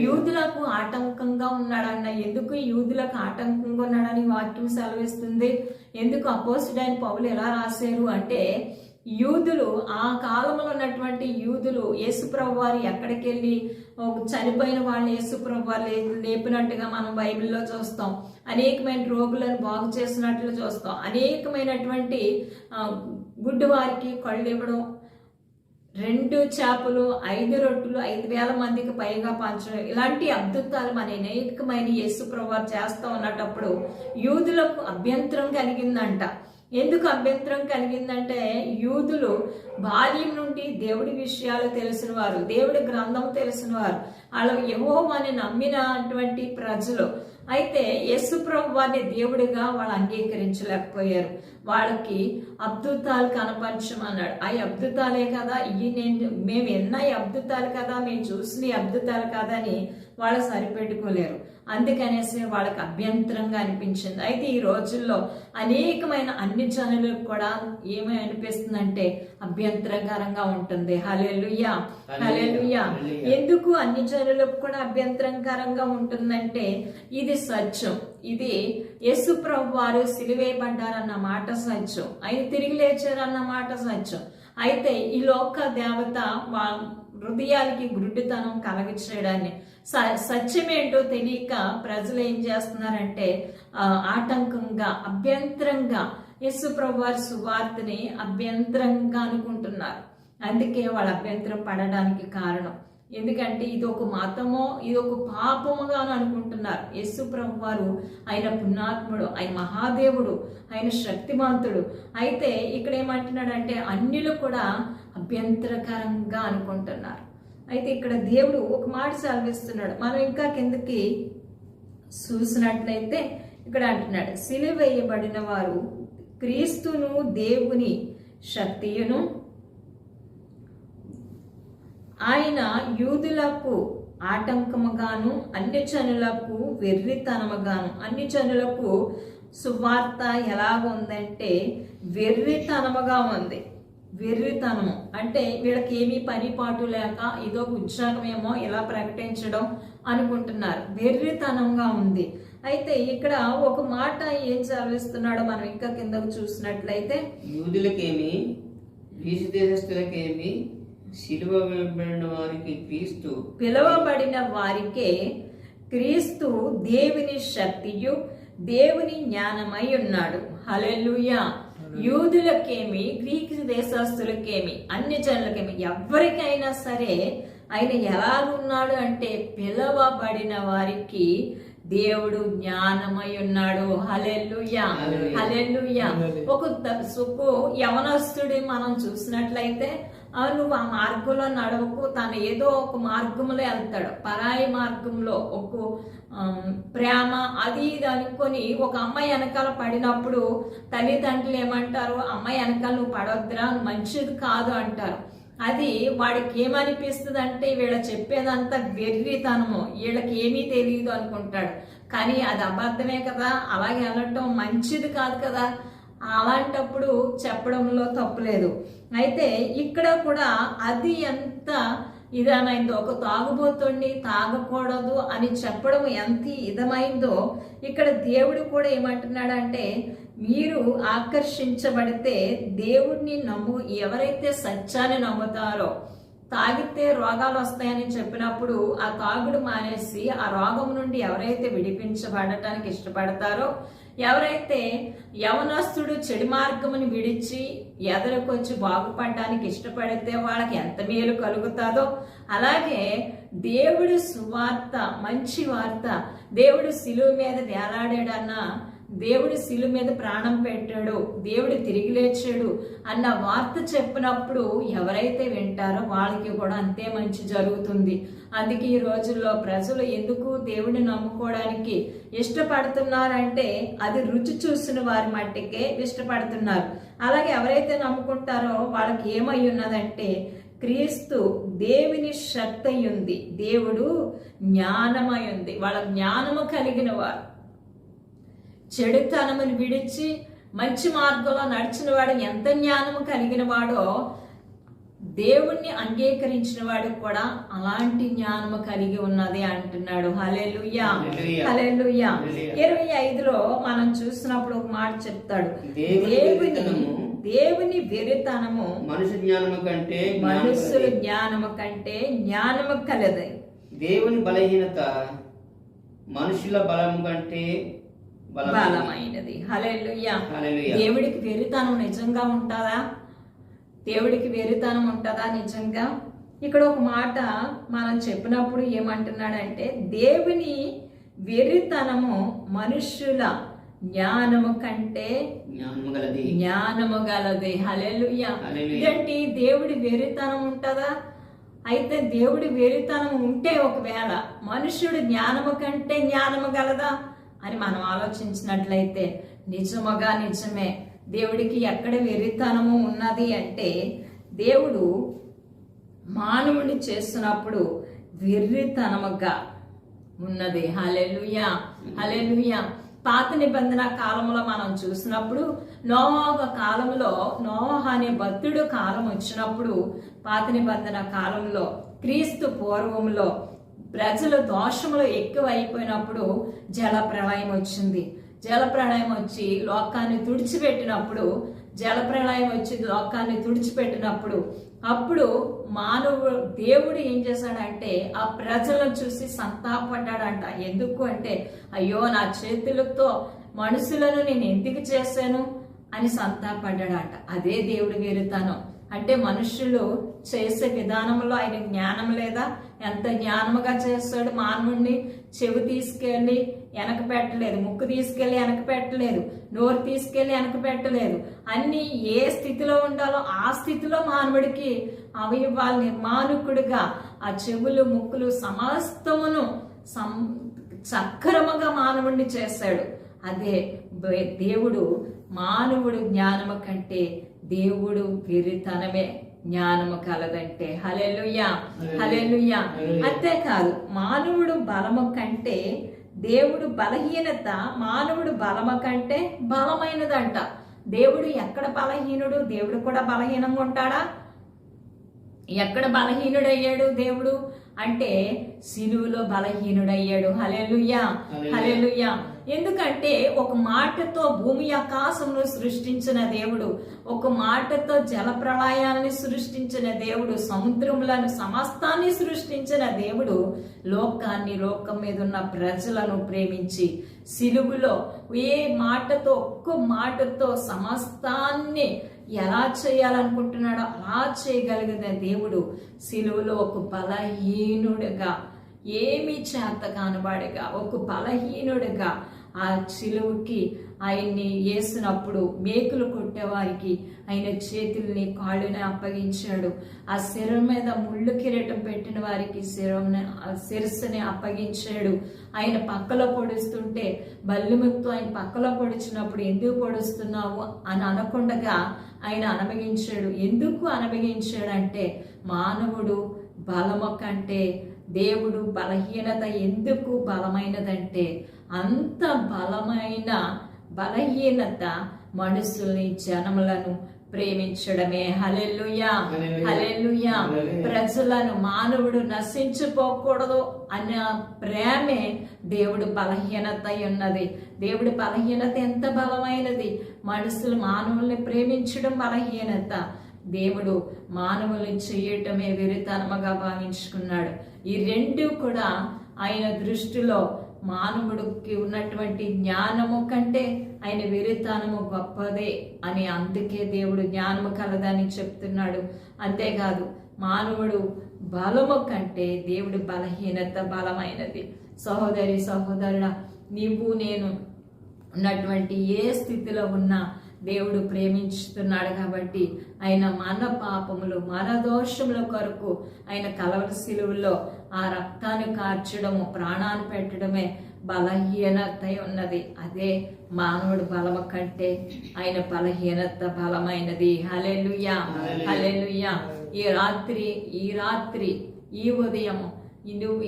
యూదులకు ఆటంకంగా ఉన్నాడన్న. ఎందుకు యూదులకు ఆటంకంగా ఉన్నాడని వాక్యం సెలవిస్తుంది. ఎందుకు అపోస్తలుడైన పౌలు ఎలా రాశారు అంటే, యూదులు ఆ కాలంలో ఉన్నటువంటి యూదులు యేసుప్రభు వారు ఎక్కడికి వెళ్ళి చనిపోయిన వాళ్ళు యేసుప్రభు వారు లేపినట్టుగా మనం బైబిల్లో చూస్తాం. అనేకమైన రోగులను బాగు చేసినట్లు చూస్తాం. అనేకమైనటువంటి గుడ్డి వారికి కళ్ళు ఇవ్వడం, 2 చేపలు 5 రొట్టెలు 5,000 మందికి పైగా పంచడం, ఇలాంటి అద్భుతాలు మన అనేకమైన యేసుప్రభు వారు చేస్తూ ఉన్నప్పుడు యూదులకు అభ్యంతరం కలిగిందంట. ఎందుకు అభ్యంతరం కలిగిందంటే, యూదులు బాల్యం నుండి దేవుడి విషయాలు తెలిసిన వారు, దేవుడి గ్రంథం తెలిసిన వారు, వాళ్ళు యెహోవాని నమ్మినటువంటి ప్రజలు. అయితే యేసుప్రభు వారిని దేవుడిగా వాళ్ళు అంగీకరించలేకపోయారు. వాళ్ళకి అద్భుతాలు కనపరచమన్నాడు. ఆ అద్భుతాలే కదా మేము ఎన్న అద్భుతాలు కదా, మేము చూసిన అద్భుతాలు కదా అని వాళ్ళు సరిపెట్టుకోలేరు. అందుకనేసి వాళ్ళకి అభ్యంతరంగా అనిపించింది. అయితే ఈ రోజుల్లో అనేకమైన అన్ని జనులకు కూడా ఏమై అనిపిస్తుందంటే అభ్యంతరకరంగా ఉంటుంది. హల్లెలూయా, హల్లెలూయా. ఎందుకు అన్ని జనులకు కూడా అభ్యంతరకరంగా ఉంటుందంటే, ఇది సత్యం. ఇది యేసు ప్రభు వారు సిలువేయబడ్డారన్న మాట సత్యం. ఆయన తిరిగి లేచారన్న మాట సత్యం. అయితే ఈ లోక దేవత హృదయాలకి గుడ్డితనం కలగచేయడాన్ని, సత్యమేంటో తెలియక ప్రజలు ఏం చేస్తున్నారంటే ఆటంకంగా, అభ్యంతరంగా యేసు ప్రభు వారి సువార్తని అభ్యంతరంగా అనుకుంటున్నారు. అందుకే వాళ్ళు అభ్యంతరం పడడానికి కారణం. ఎందుకంటే ఇది ఒక మతమో, ఇది ఒక పాపముగాను అనుకుంటున్నారు. యేసు ప్రభు వారు ఆయన పుణ్యాత్ముడు, ఆయన మహాదేవుడు, ఆయన శక్తిమంతుడు. అయితే ఇక్కడ ఏమంటున్నాడంటే అన్యులు కూడా అభ్యంతరకరంగా అనుకుంటున్నారు. అయితే ఇక్కడ దేవుడు ఒక మాట సెలవిస్తున్నాడు. మనం ఇంకా కిందకి చూసినట్లయితే ఇక్కడ అంటున్నాడు, సిలువేయబడిన వారు క్రీస్తును దేవుని శక్తియును, ఆయన యూదులకు ఆటంకముగాను అన్ని జనులకు వెర్రితనముగాను. అన్ని జనులకు సువార్త ఎలాగ ఉందంటే వెర్రితనముగా ఉంది. వెర్రితనము అంటే వీళ్ళకి ఏమీ పని పాటు లేక ఇదో ఉద్యోగమేమో ఇలా ప్రకటించడం అనుకుంటున్నారు. వెర్రితనంగా ఉంది. అయితే ఇక్కడ ఒక మాట ఏం చదివిస్తున్నాడో మనం ఇంకా కిందకు చూసినట్లయితే, యూదులకేమి గ్రీసు దేశస్తులకేమి సిలువబడిన వారికి క్రీస్తు, పిలువబడిన వారికే క్రీస్తు దేవుని శక్తియు దేవుని జ్ఞానమై ఉన్నాడు. హల్లెలూయా. యూదులకేమి గ్రీకు దేశస్తులకేమి అన్ని జనులకేమి ఎవరికైనా సరే ఆయన ఎలాగున్నాడు అంటే పిలువబడిన వారికి దేవుడు జ్ఞానమై ఉన్నాడు. హల్లెలూయా, హల్లెలూయా. ఒక యవనస్తుడి మనం చూసినట్లయితే నువ్వు ఆ మార్గంలో నడవకు, తను ఏదో ఒక మార్గంలో వెళ్తాడు, పరాయి మార్గంలో ఒక ప్రేమ అది ఇది అనుకొని ఒక అమ్మాయి వెనకాల పడినప్పుడు తల్లిదండ్రులు ఏమంటారు, అమ్మాయి వెనకాల నువ్వు పడొద్దురా, మంచిది కాదు అంటారు. అది వాడికి ఏమనిపిస్తుంది అంటే వీళ్ళ చెప్పేదంతా వెర్రితనము, వీళ్ళకి ఏమీ తెలియదు అనుకుంటాడు. కానీ అది అబద్ధమే కదా, అలాగే అనటం మంచిది కాదు కదా. అలాంటప్పుడు చెప్పడంలో తప్పులేదు. అయితే ఇక్కడ కూడా అది ఎంత ఇదమైందో, ఒక తాగుబోతుడిని తాగకూడదు అని చెప్పడం ఎంత ఇదమైందో ఇక్కడ దేవుడు కూడా ఏమంటున్నాడంటే, మీరు ఆకర్షించబడితే దేవుడిని ఎవరైతే సత్యాన్ని నమ్ముతారో, తాగితే రోగాలు వస్తాయని చెప్పినప్పుడు ఆ తాగుడు మానేసి ఆ రోగం నుండి ఎవరైతే విడిపించబడటానికి ఇష్టపడతారో, ఎవరైతే యవనస్తుడు చెడు మార్గముని విడిచి ఎదరకొచ్చి బాగుపడడానికి ఇష్టపడితే వాళ్ళకి ఎంత మేలు కలుగుతాదో, అలాగే దేవుడు సువార్త, మంచి వార్త, దేవుడు శిలువ మీద వేలాడాడన్నా, దేవుడు శిలువ మీద ప్రాణం పెట్టాడు, దేవుడు తిరిగి లేచాడు అన్న వార్త చెప్పినప్పుడు ఎవరైతే వింటారో వాళ్ళకి కూడా అంతే మంచి జరుగుతుంది. అందుకే ఈ రోజుల్లో ప్రజలు ఎందుకు దేవుడిని నమ్ముకోవడానికి ఇష్టపడుతున్నారంటే అది రుచి చూసిన వారి మట్టికే ఇష్టపడుతున్నారు. అలాగే ఎవరైతే నమ్ముకుంటారో వాళ్ళకి ఏమై ఉన్నదంటే, క్రీస్తు దేవుని శక్తి అయి ఉంది, దేవుడు జ్ఞానమై ఉంది. వాళ్ళ జ్ఞానము కలిగిన వారు, చెడుతనమును విడిచి మంచి మార్గంలో నడిచిన వాడు ఎంత జ్ఞానము కలిగిన వాడో, దేవుణ్ణి అంగీకరించిన వాడు కూడా అలాంటి జ్ఞానము కలిగి ఉన్నది అంటున్నాడు. హల్లెలూయా, హల్లెలూయా. 25లో మనం చూసినప్పుడు ఒక మాట చెప్తాడు, దేవుని వెరితనము మనుషుల జ్ఞానము కంటే జ్ఞానము కలది. దేవుని బలహీనత మనుషుల బలము కంటే బలమైనది. హల్లెలూయా. దేవుడికి వెరితనం నిజంగా ఉంటుందా? దేవుడికి వెరితనం ఉంటుందా నిజంగా? ఇక్కడ ఒక మాట మనం చెప్పినప్పుడు ఏమంటున్నాడంటే, దేవుని వెరితనము మనుషుల జ్ఞానము కంటే జ్ఞానము గలది. హల్లెలూయా. ఇదేంటి, దేవుడి వెరితనం ఉంటుందా? అయితే దేవుడి వెరితనం ఉంటే ఒకవేళ మనుషుడు జ్ఞానము కంటే జ్ఞానము గలదా అని మనం ఆలోచించినట్లయితే నిజముగా నిజమే. దేవుడికి ఎక్కడ వెరితనము ఉన్నది అంటే, దేవుడు మానవుడిని చేస్తున్నప్పుడు వెర్రితనముగా ఉన్నది. హల్లెలూయా, హల్లెలూయా. పాత నిబంధన కాలంలో మనం చూసినప్పుడు నోవహ కాలంలో, నోవహ అనే భక్తుడు కాలం వచ్చినప్పుడు, పాత నిబంధన కాలంలో క్రీస్తు పూర్వంలో ప్రజల దోషములు ఎక్కువ అయిపోయినప్పుడు జల ప్రళయం వచ్చింది. జల ప్రళయం వచ్చి లోకాన్ని తుడిచిపెట్టినప్పుడు, అప్పుడు దేవుడు ఏం చేశాడంటే ఆ ప్రజలను చూసి సంతాపడ్డాడంట. ఎందుకు అంటే, అయ్యో నా చేతులతో మనుషులను నేను ఎందుకు చేశాను అని సంతాపడ్డాడంట. అదే దేవుడి వెరితనం అంటే, మనుషులు చేసే విధానంలో ఆయన జ్ఞానం లేదా? ఎంత జ్ఞానముగా చేస్తాడు మానవుడిని. చెవి తీసుకెళ్లి వెనక పెట్టలేదు, ముక్కు తీసుకెళ్లి వెనక పెట్టలేదు, నోరు తీసుకెళ్లి వెనక పెట్టలేదు. అన్ని ఏ స్థితిలో ఉండాలో ఆ స్థితిలో మానవుడికి అవయవాల నిర్మాణకుడిగా ఆ చెవులు, ముక్కులు సమస్తమును సక్రమంగా మానవుడిని చేశాడు. అదే దేవుడు. మానవుడు జ్ఞానము కంటే దేవుడు వెరితనమే జ్ఞానము కలదంటే. హల్లెలూయా, హల్లెలూయా. అంతేకాదు, మానవుడు బలము కంటే దేవుడు బలహీనత, మానవుడు బలము కంటే బలమైనదంట. దేవుడు ఎక్కడ బలహీనుడు? దేవుడు కూడా బలహీనంగా ఉంటాడా? ఎక్కడ బలహీనుడయ్యాడు దేవుడు అంటే, సిలువలో బలహీనుడయ్యాడు. హల్లెలూయా, హల్లెలూయా. ఎందుకంటే ఒక మాటతో భూమి ఆకాశమును సృష్టించిన దేవుడు, ఒక మాటతో జల ప్రళయాన్ని సృష్టించిన దేవుడు, సముద్రములను సమస్తాన్ని సృష్టించిన దేవుడు లోకాన్ని, లోకం మీద ఉన్న ప్రజలను ప్రేమించి సిలువలో ఏ మాటతో, ఒక్క మాటతో సమస్తాన్ని ఎలా చేయాలనుకుంటున్నాడో అలా చేయగలిగిన దేవుడు సిలువలో ఒక బలహీనుడిగా, ఏమి చేత కానివాడిగా, ఒక బలహీనుడిగా ఆ సిలువుకి ఆయన్ని వేసినప్పుడు మేకులు కొట్టేవారికి ఆయన చేతుల్ని కాళ్ళని అప్పగించాడు. ఆ శిరం మీద ముళ్ళు కిరీటం పెట్టిన వారికి శిరస్సుని అప్పగించాడు. ఆయన పక్కలో పొడుస్తుంటే బల్లిముక్తో ఆయన పక్కలో పొడిచినప్పుడు ఎందుకు పొడుస్తున్నావు అని అనకుండగా ఆయన అనబగించాడు. ఎందుకు అనబగించాడంటే మానవుడు బలము కంటే దేవుడు బలహీనత ఎందుకు బలమైనదంటే అంత బలహీనత మనుషుల్ని జనములను ప్రేమించడమే. హల్లెలూయా, హల్లెలూయా. ప్రజలను మానవుడు నశించిపోకూడదు అన్న ప్రేమే దేవుడు బలహీనత ఉన్నది. దేవుడి బలహీనత ఎంత బలమైనది. మనుషులు మానవుల్ని ప్రేమించడం బలహీనత. దేవుడు మానవుల్ని చేయటమే వెరితనముగా భావించుకున్నాడు. ఈ రెండు కూడా ఆయన దృష్టిలో మానవుడికి ఉన్నటువంటి జ్ఞానము కంటే ఆయన వెరితనము గొప్పదే అని, అందుకే దేవుడు జ్ఞానము కలదని చెప్తున్నాడు. అంతేకాదు మానవుడు బలము కంటే దేవుడి బలహీనత బలమైనది. సహోదరి సహోదరుడా, నీవు నేను ఉన్నటువంటి ఏ స్థితిలో ఉన్నా దేవుడు ప్రేమించుతున్నాడు కాబట్టి ఆయన మన పాపములు మన దోషముల కొరకు ఆయన కలవరి సిలువలో ఆ రక్తాన్ని కార్చడము ప్రాణాన్ని పెట్టడమే బలహీనత ఉన్నది. అదే మానవుడు బలము కంటే ఆయన బలహీనత బలమైనది. హల్లెలూయా, హల్లెలూయా. ఈ రాత్రి ఈ ఉదయము నువ్వు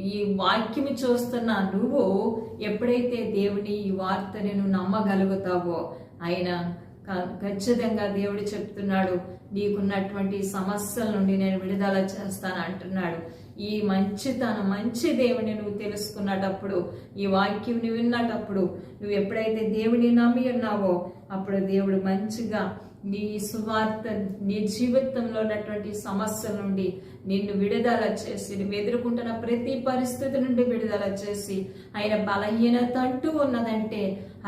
ఈ వాక్యం చూస్తున్న నువ్వు ఎప్పుడైతే దేవుని ఈ వార్తని నువ్వు నమ్మగలుగుతావో ఆయన ఖచ్చితంగా దేవుడు చెప్తున్నాడు, నీకున్నటువంటి సమస్యల నుండి నేను విడుదల చేస్తాను అంటున్నాడు. ఈ మంచి దేవుని నువ్వు తెలుసుకున్నటప్పుడు, ఈ వాక్యం నువ్వు విన్నటప్పుడు, నువ్వు ఎప్పుడైతే దేవుని నమ్మి ఉన్నావో అప్పుడు దేవుడు మంచిగా నీ సువార్త నీ జీవితంలో ఉన్నటువంటి సమస్యల నుండి నిన్ను విడుదల చేసి, నువ్వు ఎదుర్కొంటున్న ప్రతి పరిస్థితి నుండి విడుదల చేసి, ఆయన బలహీనత అంటూ ఉన్నదంటే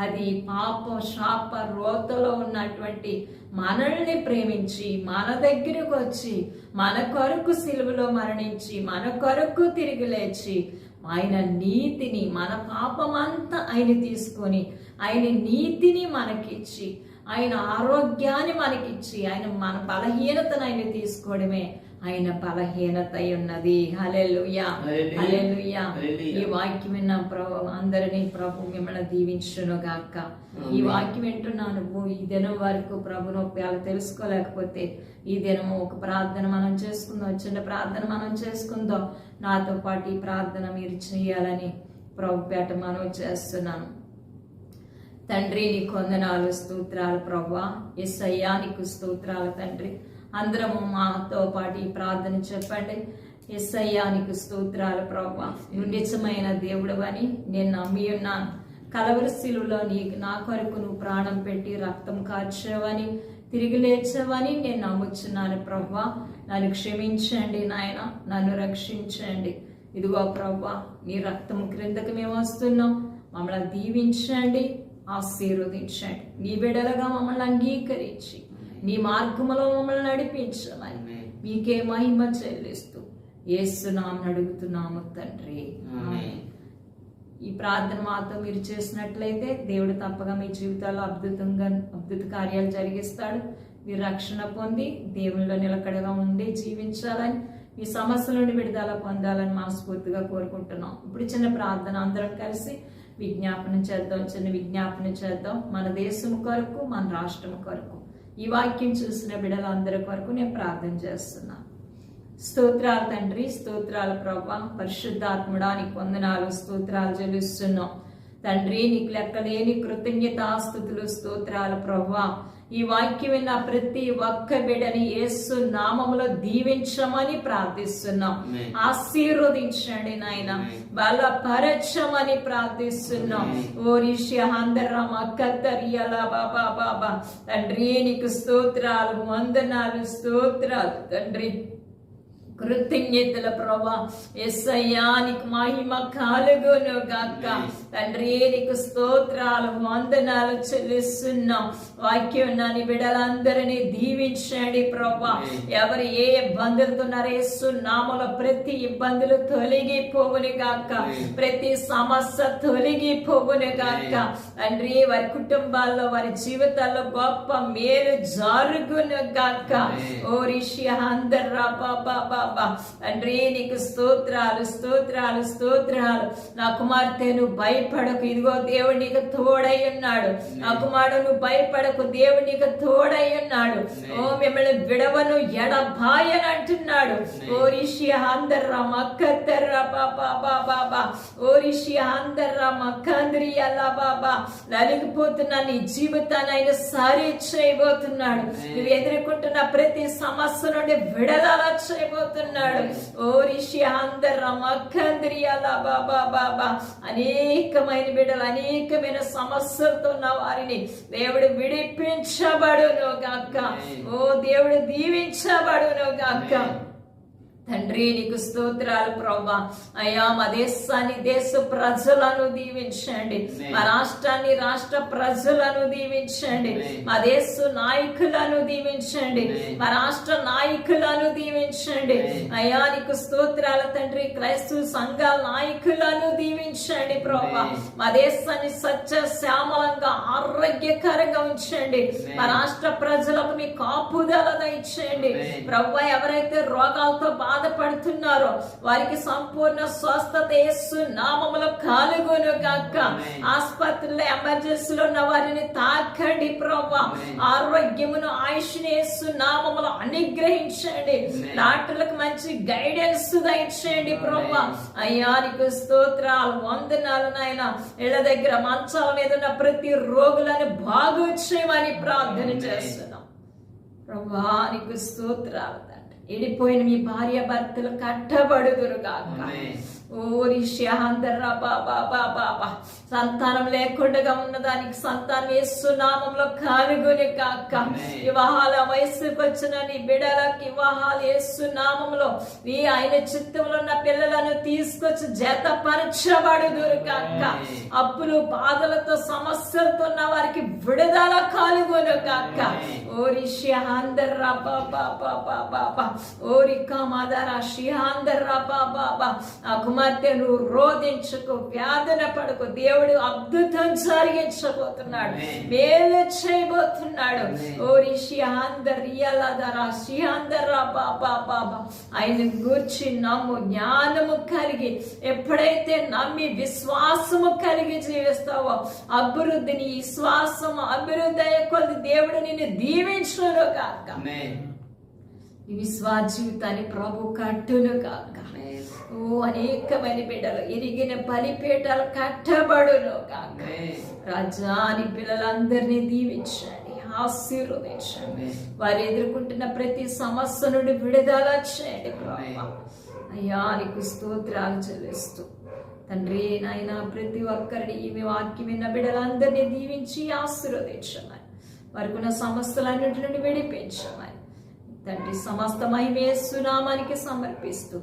అది పాప శాప రోతలో ఉన్నటువంటి మనల్ని ప్రేమించి మన దగ్గరకు వచ్చి మన కొరకు సిలువలో మరణించి మన కొరకు తిరిగి లేచి ఆయన నీతిని, మన పాపమంతా ఆయన తీసుకొని ఆయన నీతిని మనకిచ్చి ఆయన ఆరోగ్యాన్ని మనకిచ్చి ఆయన మన బలహీనతను ఆయన తీసుకోవడమే ఆయన బలహీనత ఉన్నది. హల్లెలూయా, హల్లెలూయా. ఈ వాక్యం విన్న ప్రభు అందరినీ ప్రభు మిమ్మల్ని దీవించును గాక. ఈ వాక్యం వింటున్నా నువ్వు ఈ దినం వరకు ప్రభు నొప్పాలు తెలుసుకోలేకపోతే ఈ దినము ఒక ప్రార్థన మనం చేసుకుందాం, చిన్న ప్రార్థన మనం చేసుకుందాం. నాతో పాటు ఈ ప్రార్థన మీరు చేయాలని ప్రభు పేట మనం చేస్తున్నాను. తండ్రి నీకు వందనాలు, స్తోత్రాలు ప్రభువా. యేసయ్యా నీకు స్తోత్రాలు తండ్రి. అందరము మాతో పాటు ఈ ప్రార్థన చెప్పండి. యేసయ్యా నీకు స్తోత్రాలు ప్రభువా, నువ్వు నిజమైన దేవుడవని నేను నమ్మి ఉన్నాను. కలవరి సిలువలో నా కొరకు నువ్వు ప్రాణం పెట్టి రక్తం కార్చావని తిరిగి లేచావని నేను నమ్ముచున్నాను ప్రభువా. నన్ను క్షమించండి నాయన, నన్ను రక్షించండి. ఇదిగో ప్రభువా, నీ రక్తం క్రిందకి మేము వస్తున్నాం. మమ్మల్ని దీవించండి, ఆశీర్వదించండి. నీ బిడ్డలుగా మమ్మల్ని అంగీకరించి నీ మార్గములో మమ్మల్ని నడిపించమని మీకే మహిమ చెల్లిస్తూ యేసు నామమున అడుగుతున్నాము తండ్రి. ఈ ప్రార్థన మాతో మీరు చేసినట్లయితే దేవుడు తప్పగా మీ జీవితాల్లో అద్భుత కార్యాలు జరిగిస్తాడు. మీరు రక్షణ పొంది దేవునిలో నిలకడగా ఉండి జీవించాలని, మీ సమస్యల నుండి విడుదల పొందాలని మనస్ఫూర్తిగా కోరుకుంటున్నాం. ఇప్పుడు చిన్న ప్రార్థన అందరం కలిసి చిన్న విజ్ఞాపన చేద్దాం. మన దేశం కొరకు, మన రాష్ట్రం కొరకు, ఈ వాక్యం చూసిన బిడ్డలందరి కొరకు నేను ప్రార్థన చేస్తున్నాను. స్తోత్రాలు తండ్రి, స్తోత్రాలు ప్రభువా. పరిశుద్ధాత్ముడా నీకు వందనాలు, స్తోత్రాలు చెల్లిస్తున్నాం తండ్రి. నీకు లెక్కలేని కృతజ్ఞతాస్తుతులు, స్తోత్రాలు ప్రభువా. ఈ వాక్యం విన్న ప్రతి ఒక్క బిడ్డని యేసు నామములో దీవించమని ప్రార్థిస్తున్నాం. ఆశీర్వదించండి నాయన, బలపరచమని ప్రార్థిస్తున్నాం. బాబా తండ్రి నీకు స్తోత్రాలు, వందనాలు, స్తోత్రాలు తండ్రి. కృతజ్ఞతల ప్రభా యేసయ్యా నీకు మహిమ కలుగును గాక. తండ్రి నీకు స్తోత్రాలు వందనాలు చెల్లిస్తున్నాం. వాక్యం నాని బిడ్డలందరినీ దీవించండి ప్రభా. ఎవరు ఏ ఇబ్బందులతో ఉన్నారో యేసు నామములో ప్రతి ఇబ్బందులు తొలగిపోవును గాక, ప్రతి సమస్య తొలగిపోవును గాక. తండ్రి వారి కుటుంబాల్లో వారి జీవితాల్లో గొప్ప మేలు జరుగును గాక. ఓ రిషి అందర్రా బాబా తండ్రి నీకు స్తోత్రాలు స్తోత్రాలు స్తోత్రాలు. నా కుమార్తె నువ్వు భయపడకు, ఇదిగో దేవుడు నీకు తోడై ఉన్నాడు. నా కుమారుడు నువ్వు భయపడకు, దేవుడు నీకు తోడై ఉన్నాడు. ఓ మిమ్మల్ని విడవను ఎడబాయని అంటున్నాడు. ఓ రిషి అందర్రా మక్కర్రా బాబా ఓ రిషి అందర్రా మక్కంద్రి అల్లా బాబా. నలిగిపోతున్నా నీ జీవితాన్ని ఆయన సరి చేయబోతున్నాడు. నువ్వు ఎదుర్కొంటున్న ప్రతి సమస్య నుండి విడుదల చేయబోతున్నాడు. ఓ రిషి అందర్రా మక్కంద్రి అల్లా బాబా. అనేకమైన బిడ్డలు అనేకమైన సమస్యలతో ఉన్న వారిని దేవుడు విడిపించబడును గాక. ఓ దేవుడు దీవించబడును గాక. తండ్రి నీకు స్తోత్రాలు ప్రభా. అయ్యా మా దేశాన్ని దేశ ప్రజలను దీవించండి, మా రాష్ట్రాన్ని రాష్ట్ర ప్రజలను దీవించండి, మా దేశ నాయకులను దీవించండి, మా రాష్ట్ర నాయకులను దీవించండి. అయ్యా నీకు స్తోత్రాలు తండ్రి. క్రైస్తవ సంఘాల నాయకులను దీవించండి ప్రభా. మా దేశాన్ని సత్య శ్యామలంగా ఆరోగ్యకరంగా ఉంచండి. మా రాష్ట్ర ప్రజలకు మీ కాపుదల దయచేయండి ప్రభా. ఎవరైతే రోగాలతో బాధపడుతున్నారో వారికి సంపూర్ణ స్వస్థత యేసు నామములో కలుగును గాక. ఆసుపత్రుల్లో ఎమర్జెన్సీలో ఉన్న వారిని తాకండి ప్రభా. ఆరోగ్యమును ఆయుష్ని యేసు నామములో అనుగ్రహించండి. డాక్టర్లకు మంచి గైడెన్స్ దయచేయండి ప్రభా. అయ్యా నీకు స్తోత్రాలు వందనాలు నాయన. ఇళ్ల దగ్గర మంచాల మీద ఉన్న ప్రతి రోగులను బాగు చేయమని ప్రార్థన చేస్తున్నాం ప్రభా. నీకు స్తోత్రాలు. ఎడిపోయిన మీ భార్య భర్తలు కట్టబడుదురు గాక. ఓ రిషాందర్రా బాబా. సంతానం లేకుండా ఉన్నదానికి సంతానం యేసు నామములో కలుగును గాక. వివాహాల వయసుకు వచ్చిన నీ బిడ్డలకు వివాహాలు యేసు నామములో నీ ఆయన చిత్తంలో ఉన్న పిల్లలను తీసుకొచ్చి జతపరచబడుదురు గాక. అప్పులు బాధలతో సమస్యలతో ఉన్న వారికి విడుదల కలుగును గాక. ఓ రిషాందర్రా బాబా. ఓ రికా మాదరా షిహాందర్రా బాబా. కుమార్తె నువ్వు రోధించకు, వేదన పడకు. దేవుడు అద్భుతం జరిగించబోతున్నాడు, మేలు చేయబోతున్నాడు. ఓ రిషి అందరియలదరా శ్రీహందర్రా బాబా. ఆయన గూర్చి నమ్ము, జ్ఞానము కలిగి ఎప్పుడైతే నమ్మి విశ్వాసము కలిగి జీవిస్తావో అభివృద్ధిని విశ్వాసము అభివృద్ధి అయ్యే కొద్ది దేవుడు నిన్ను దీవించును కాక. ఈ విశ్వాస జీవితాన్ని ప్రభు కట్టును కాక. ఓ అనేకమైన బిడ్డలు ఎరిగిన బలిపీఠాలు కట్టబడును కాక. రాజాని పిల్లలందరినీ దీవించండి, ఆశీర్వదించండి. వారు ఎదుర్కొంటున్న ప్రతి సమస్య నుండి విడుదల చేయండి ప్రభా. అయ్యా నీకు స్తోత్రాలు చెల్లిస్తూ తండ్రి నాయన ప్రతి ఒక్కరిని ఈ వాక్యం విన్న బిడ్డలందరినీ దీవించి ఆశీర్వదించమని, వారికి ఉన్న సమస్యలన్నింటి నుండి విడిపించమని తండ్రి సమస్త మహిమ యేసు నామానికి సమర్పిస్తూ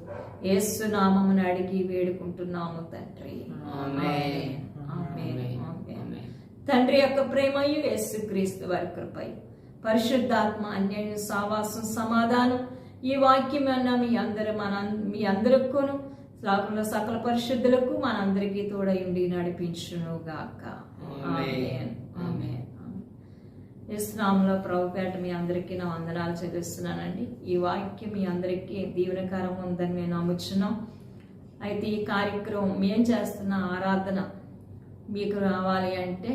యేసు నామమును అడిగి వేడుకుంటున్నాము తండ్రి. ఆమేన్. ఆమేన్. ఆమేన్. తండ్రి యొక్క ప్రేమయు యేసుక్రీస్తు వారి కృపయు పరిశుద్ధాత్మ అన్యోన్య సహవాసం సమాధానం ఈ వాక్యం అన్న మీ అందరికూను లోకంలో సకల పరిశుద్ధులకు మనందరికీ తోడై ఉండి నడిపించును గాక. ఆమేన్. ఆమేన్. యేసునామములో ప్రభుపేట మీ అందరికీ నా వందనాలు చెల్లిస్తున్నానండి. ఈ వాక్యం మీ అందరికీ దీవెనకరం ఉందని మేము నమ్ముచున్నాం. అయితే ఈ కార్యక్రమం మేము చేస్తున్న ఆరాధన మీకు రావాలి అంటే